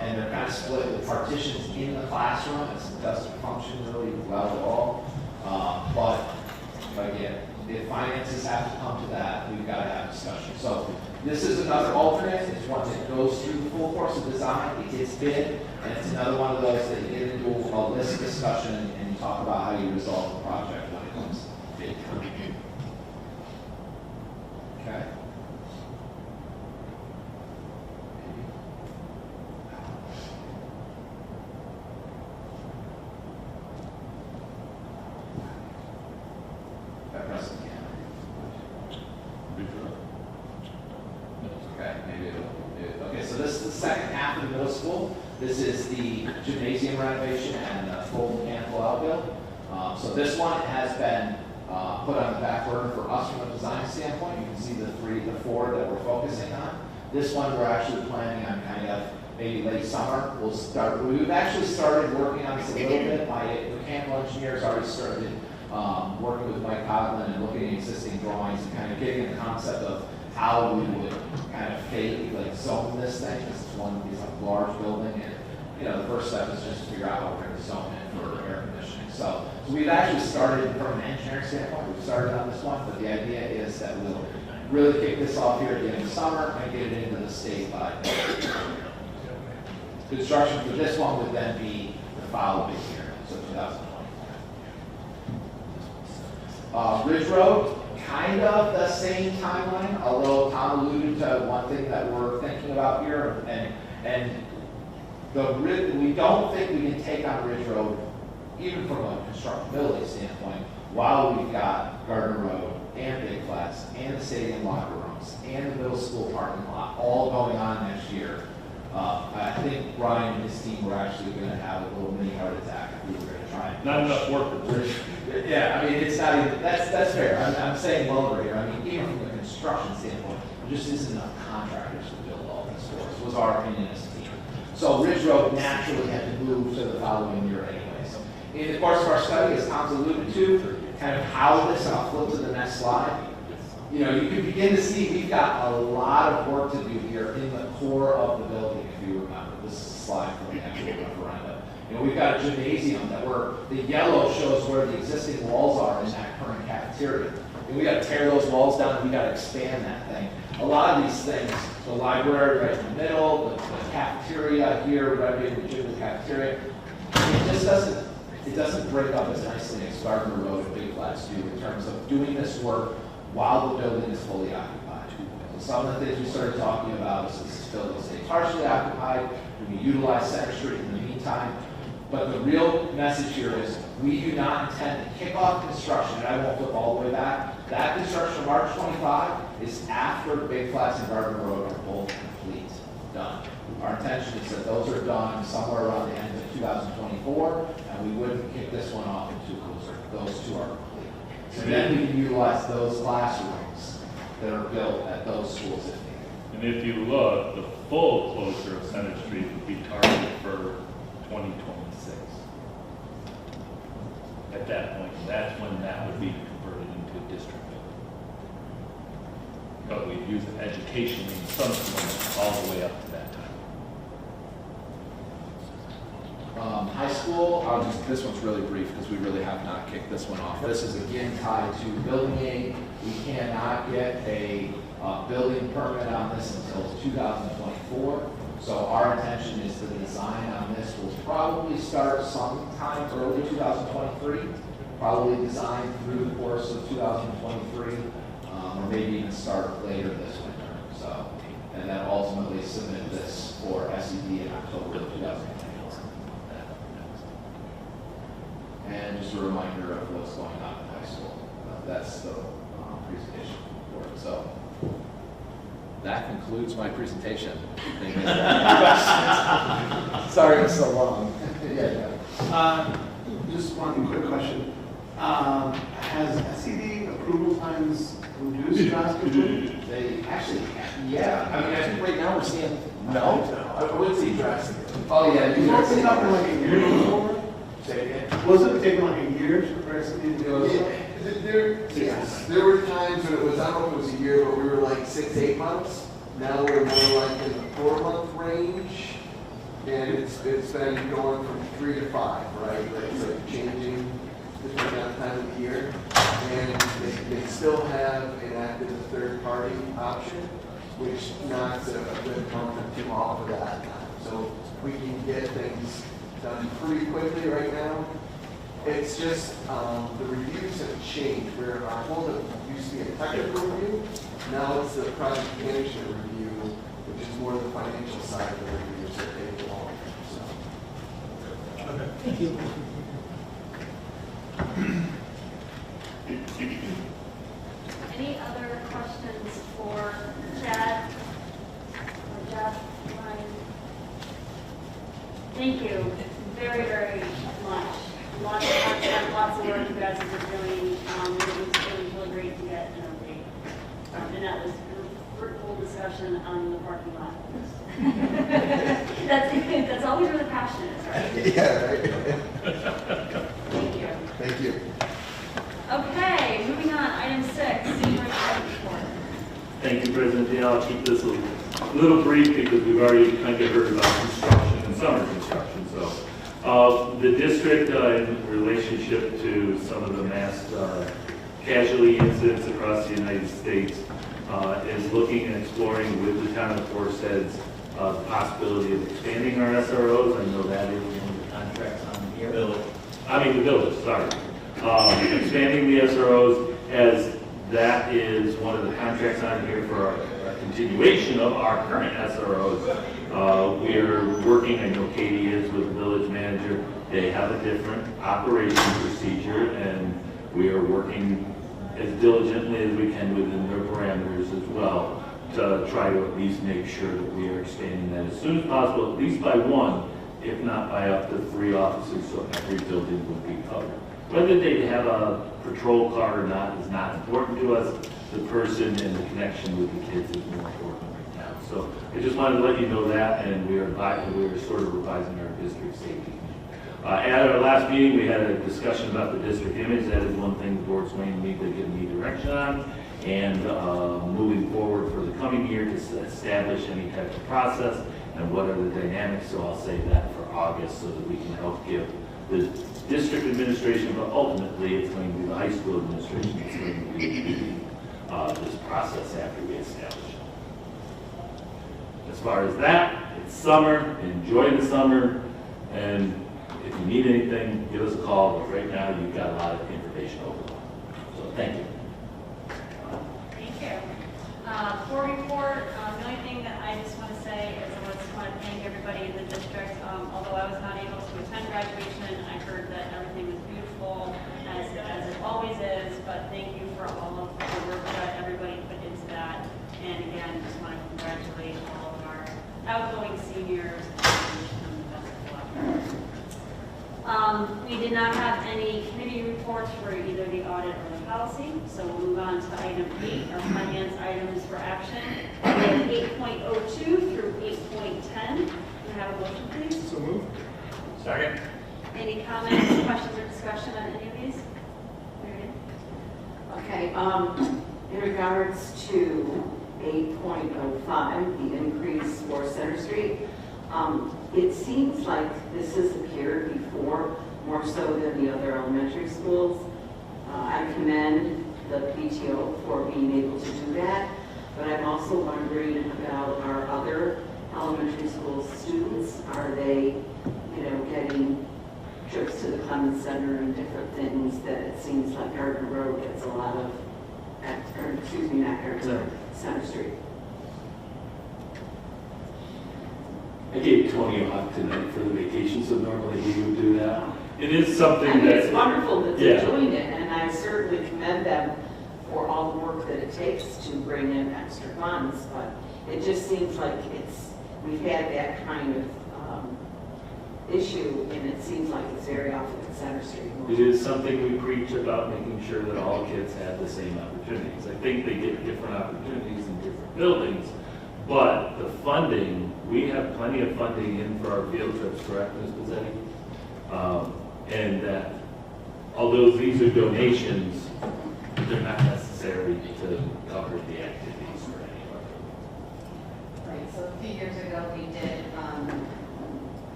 And they're kind of split with partitions in the classroom. It doesn't function really well at all. But again, if finances have to come to that, we've got to have discussion. So this is another alternate. It's one that goes through the full course of design. It gets bid, and it's another one of those that you get into a list discussion and you talk about how you resolve the project when it comes to bid time. Okay. Okay, so this is the second half of the middle school. This is the gymnasium renovation and the full mechanical outbuild. So this one has been put on the back burner for us from a design standpoint. You can see the 4 that we're focusing on. This one we're actually planning on kind of maybe late summer. We've actually started working on this a little bit. My mechanical engineers already started working with Mike Coughlin and looking at existing drawings and kind of getting the concept of how we would kind of zone this thing. This is a large building, and the first step is just to figure out how we're going to zone it for air conditioning. So we've actually started from an engineering standpoint. We've started on this one, but the idea is that we'll really kick this off here at the end of summer and get it into the state by construction for this one would then be the following year, so 2020. Ridge Road. Kind of the same timeline, although Tom alluded to one thing that we're thinking about here, and we don't think we can take on Ridge Road, even from a constructability standpoint, while we've got Gardner Road and Big Flats and the stadium locker rooms and the middle school parking lot all going on next year. I think Brian and his team were actually going to have a little mini heart attack if we were going to try and... Not enough workers. Yeah, I mean, it's not even, that's fair. I'm saying lumber here. I mean, even from a construction standpoint, there just isn't enough contractors to build all this for us, was our opinion as a team. So Ridge Road naturally had to move to the following year anyways. In the course of our study, as Tom's alluded to, kind of how this, and I'll flip to the next slide, you can begin to see we've got a lot of work to do here in the core of the building, if you remember. This is a slide from the actual referendum. We've got a gymnasium the yellow shows where the existing walls are in that current cafeteria. And we got to tear those walls down and we got to expand that thing. A lot of these things, the library right in the middle, the cafeteria here, right in the gym, the cafeteria, it just doesn't break up as nicely as Gardner Road and Big Flats do in terms of doing this work while the building is fully occupied. So some of the things we started talking about is this building stays partially occupied, we utilize Center Street in the meantime. But the real message here is we do not intend to kick off construction, and I won't flip all the way back. That construction, March 25, is after Big Flats and Gardner Road are both complete, done. Our intention is that those are done somewhere around the end of 2024, and we wouldn't kick this one off until those 2 are complete. So then we can utilize those classrooms that are built at those schools if needed. And if you look, the full closure of Center Street would be targeted for 2026. At that point, that's when that would be converted into a district building. But we'd use it educationally in some point all the way up to that time. High school, this one's really brief because we really have not kicked this one off. This is again tied to building aid. We cannot get a building permit on this until 2024. So our intention is the design on this will probably start sometime early 2023, probably designed through the course of 2023, or maybe even start later this winter. So, and then ultimately submit this for SED in October of 2024. And just a reminder of what's going on in high school. That's the presentation for it. So. That concludes my presentation. Sorry it's so long. Just one quick question. Has SED approval times reduced drastically? They actually, yeah, I mean, I think right now we're seeing, no, I wouldn't say drastically. Oh, yeah. Was it taking like a year before? Say it again. Wasn't it taking like a year for us to do There were times when it was, I don't know if it was a year, but we were like 6 to 8 months. Now we're more like in the 4-month range. And it's been going from 3 to 5, right? It's like changing depending on the time of the year. And they still have enacted a third-party option, which knocks a good amount off of that. So we can get things done pretty quickly right now. It's just the reviews have changed. Where our holdup used to be a technical review, now it's the project management review, which is more the financial side of the reviews that they belong. So. Okay. Thank you. Any other questions for Chad or Jeff? Ryan? Thank you very, very much. Lots of content, lots of work you guys have been doing. It was really great to get an update. And that was a fruitful discussion on the parking lot. That's always where the passion is, right? Yeah, right. Thank you. Thank you. Okay, moving on, item 6, senior report. Thank you, President. Yeah, I'll keep this a little brief because we've already kind of heard about construction and summer construction. So the district in relationship to some of the mass casualty incidents across the United States is looking and exploring with the town of Forstead's the possibility of expanding our SROs. I know that is one of the contracts on here. The village, sorry. Expanding the SROs, as that is one of the contracts on here for our continuation of our current SROs. We are working, I know Katie is with the village manager. They have a different operation procedure, and we are working as diligently as we can within their parameters as well to try to at least make sure that we are expanding that as soon as possible, at least by 1, if not by up to 3 officers, so every building would be covered. Whether they have a patrol car or not is not important to us. The person and the connection with the kids is more important right now. So I just wanted to let you know that, and we are sort of revising our district safety. At our last meeting, we had a discussion about the district image. That is one thing the board's going to need to give me direction on. And moving forward for the coming year to establish any type of process and what are the dynamics. So I'll save that for August so that we can help give the district administration, but ultimately it's going to be the high school administration that's going to be leading this process after we establish it. As far as that, it's summer, enjoy the summer, and if you need anything, give us a call, but right now you've got a lot of information overload. So thank you. Thank you. For report, the only thing that I just want to say is I just want to thank everybody in the district. Although I was not able to attend graduation, I heard that everything was beautiful, as it always is, but thank you for all of the work that everybody put into that. And again, just want to congratulate all of our outgoing seniors and wish them the best of luck. We did not have any committee reports for either the audit or the policy, so we'll move on to item 8, our finance items for action. We have 8.02 through 8.10. Can I have a motion, please? So moved. Second. Any comments, questions, or discussion on any of these? Okay, in regards to 8.05, the increase for Center Street, it seems like this has appeared before, more so than the other elementary schools. I commend the PTO for being able to do that, but I'm also wondering about our other elementary school students. Are they, getting trips to the Clemens Center and different things that it seems like Gardner Road gets a lot of, not Gardner Road, Center Street. I gave Tony off tonight for the vacation, so normally he would do that. It is something that's... It's wonderful that they're doing it, and I certainly commend them for all the work that it takes to bring in extra funds, but it just seems like we've had that kind of issue, and it seems like it's very often at Center Street. It is something we preach about, making sure that all kids have the same opportunities. I think they get different opportunities in different buildings, but the funding, we have plenty of funding in for our field trips, correct, Ms. Pizzetti? And that, although these are donations, they're not necessary to cover the activities for any of our buildings. Right, so a few years ago, we did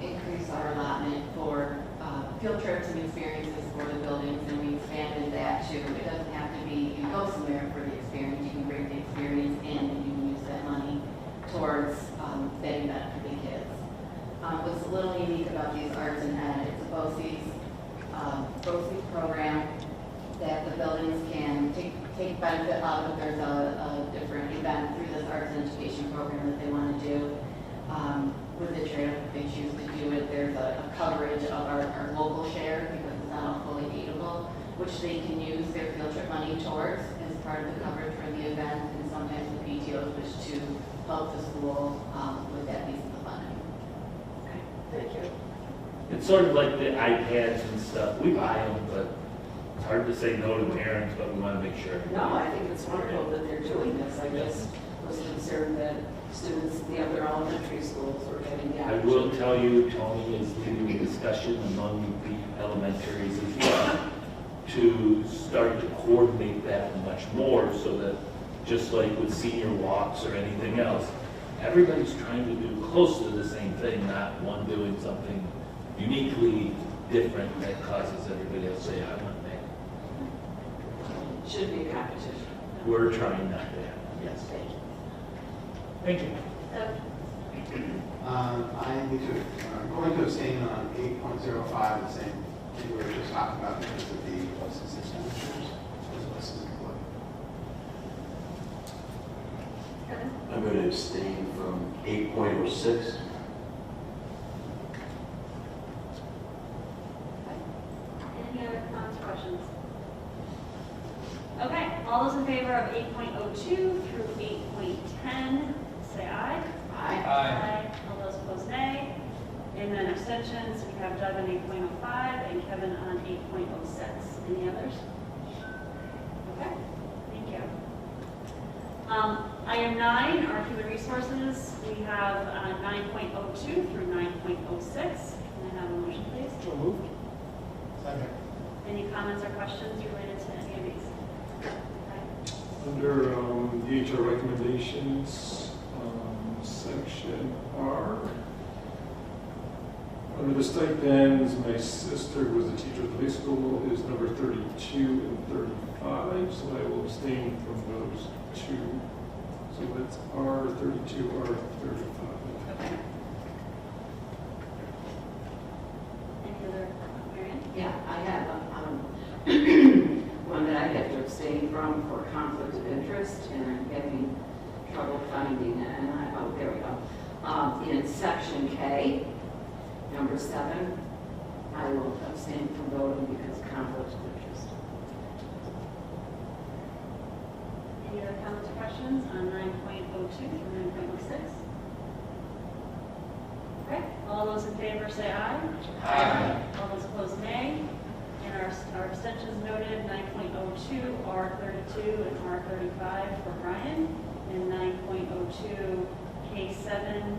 increase our allotment for field trips and experiences for the buildings, and we expanded that to, it doesn't have to be, you go somewhere for the experience, you can bring the experience in and you can use that money towards that event for the kids. What's a little unique about these Arts and Ed, it's a BOCES program that the buildings can take benefit out of if there's a different event through this Arts and Education program that they want to do. With the trail, if they choose to do it, there's a coverage of our local share because it's not all fully aidable, which they can use their field trip money towards as part of the coverage for the event, and sometimes the PTOs wish to help the school with that piece of the funding. Okay, thank you. It's sort of like the iPads and stuff. We buy them, but it's hard to say no to parents, but we want to make sure. No, I think it's wonderful that they're doing this. I just was concerned that students in the other elementary schools were getting the I opportunity. will tell you, Tony is leading a discussion among the elementaries as well to start to coordinate that much more so that just like with senior walks or anything else, everybody's trying to do close to the same thing, not one doing something uniquely different that causes everybody else to say, I want that. Should be a competition. We're trying not to have, yes. Thank you. I need to, I'm going to abstain on 8.05, the same thing we were just talking about because of the buses expenditures. Those buses employed. I'm going to abstain from 8.06. Any other comments or questions? Okay, all those in favor of 8.02 through 8.10, say aye. Aye. All those opposed, nay. And then abstentions, we have Doug on 8.05 and Kevin on 8.06. Any others? Okay, thank you. Item 9, our human resources, we have 9.02 through 9.06. Can I have a motion, please? So moved. Second. Any comments or questions related to any of these? Okay. Under the HR recommendations, section R, under the stipends, my sister was a teacher at the high school, is number 32 and 35, so I will abstain from those two. So that's R32, R35. Okay. Any other, Marion? Yeah, I have one that I have to abstain from for conflict of interest, and I'm having trouble finding it, and oh, there we go. In section K, number 7, I will abstain from voting because of conflict of interest. Any other comments or questions on 9.02 through 9.06? Okay, all those in favor say aye. Aye. All those opposed, nay. And our abstentions noted, 9.02, R32 and R35 for Brian, and 9.02, K7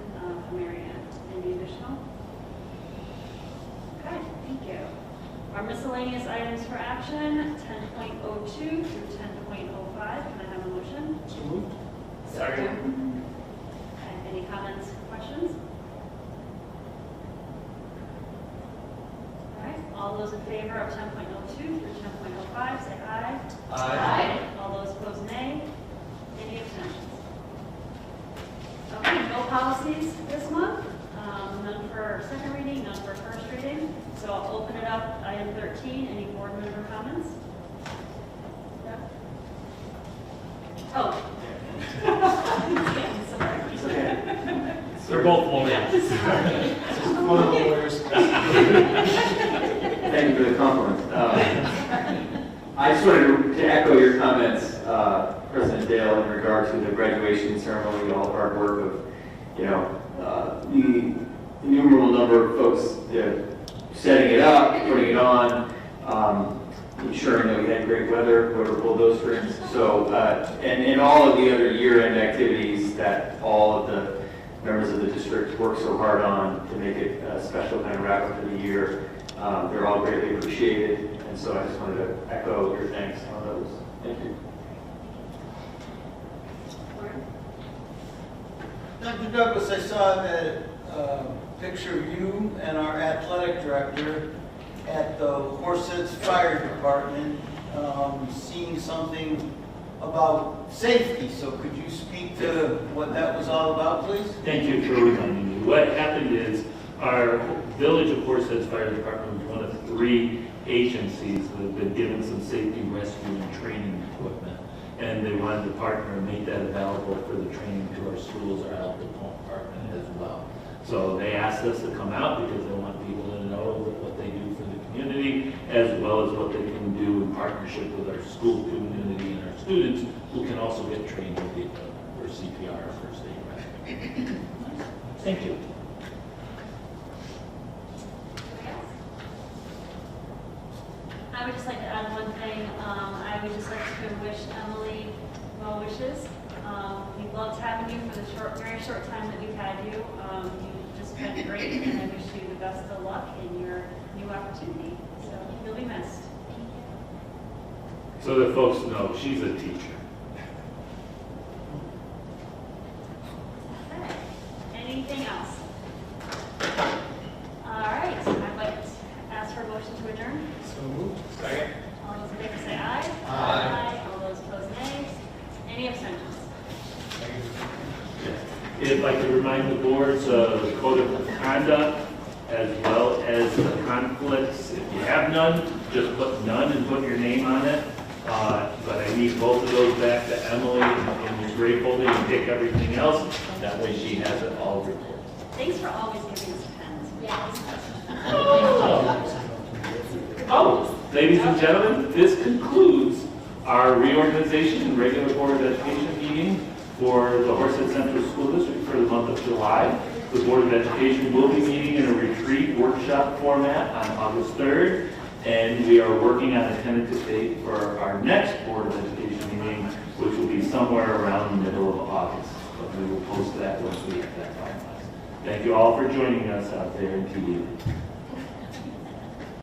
for Marianne. Any additional? Okay, thank you. Our miscellaneous items for action, 10.02 through 10.05. Can I have a motion? So moved. Okay, any comments, questions? All right, all those in favor of 10.02 through 10.05, say aye. Aye. All those opposed, nay. Any abstentions? Okay, no policies this month. None for second reading, none for first reading. So I'll open it up, item 13, any board member comments? Yeah? Oh. Sorry. They're both lawyers. Thank you for the compliment. I just wanted to echo your comments, President Dale, in regard to the graduation ceremony, all the hard work of, the innumerable number of folks setting it up, putting it on, ensuring that we had great weather, whoever pulled those strings. So, and all of the other year-end activities that all of the members of the district work so hard on to make it a special kind of wrap up for the year. They're all greatly appreciated, and so I just wanted to echo your thanks on those. Thank you. Dr. Douglas, I saw that picture of you and our athletic director at the Horsetts Fire Department, seeing something about safety. So could you speak to what that was all about, please? Thank you for reminding me. What happened is our Village of Horsetts Fire Department was one of 3 agencies that have been given some safety rescue and training equipment. And they wanted to partner and make that available for the training to our schools, our health department as well. So they asked us to come out because they want people to know what they do for the community, as well as what they can do in partnership with our school community and our students, who can also get trained for CPR, first aid rescue. Thank you. I would just like to add one thing. I would just like to wish Emily well wishes. We loved having you for the very short time that we've had you. You've just been great, and I wish you the best of luck in your new opportunity. So you'll be missed. So that folks know, she's a teacher. Okay. Anything else? All right. I'd like to ask for a motion to adjourn. So moved. Second. All those in favor say aye. Aye. All those opposed, nay. Any abstentions? If I could remind the boards of the code of conduct as well as the conflicts. If you have none, just put none and put your name on it. But I need both of those back to Emily in your gray folder. You pick everything else. That way she has it all recorded. Thanks for always giving us pens. Yes. Oh, ladies and gentlemen, this concludes our reorganization and regular Board of Education meeting for the Horset Central School District for the month of July. The Board of Education will be meeting in a retreat workshop format on August 3rd, and we are working on a tentative date for our next Board of Education meeting, which will be somewhere around the middle of August. But we will post that once we have that finalized. Thank you all for joining us out there in PD.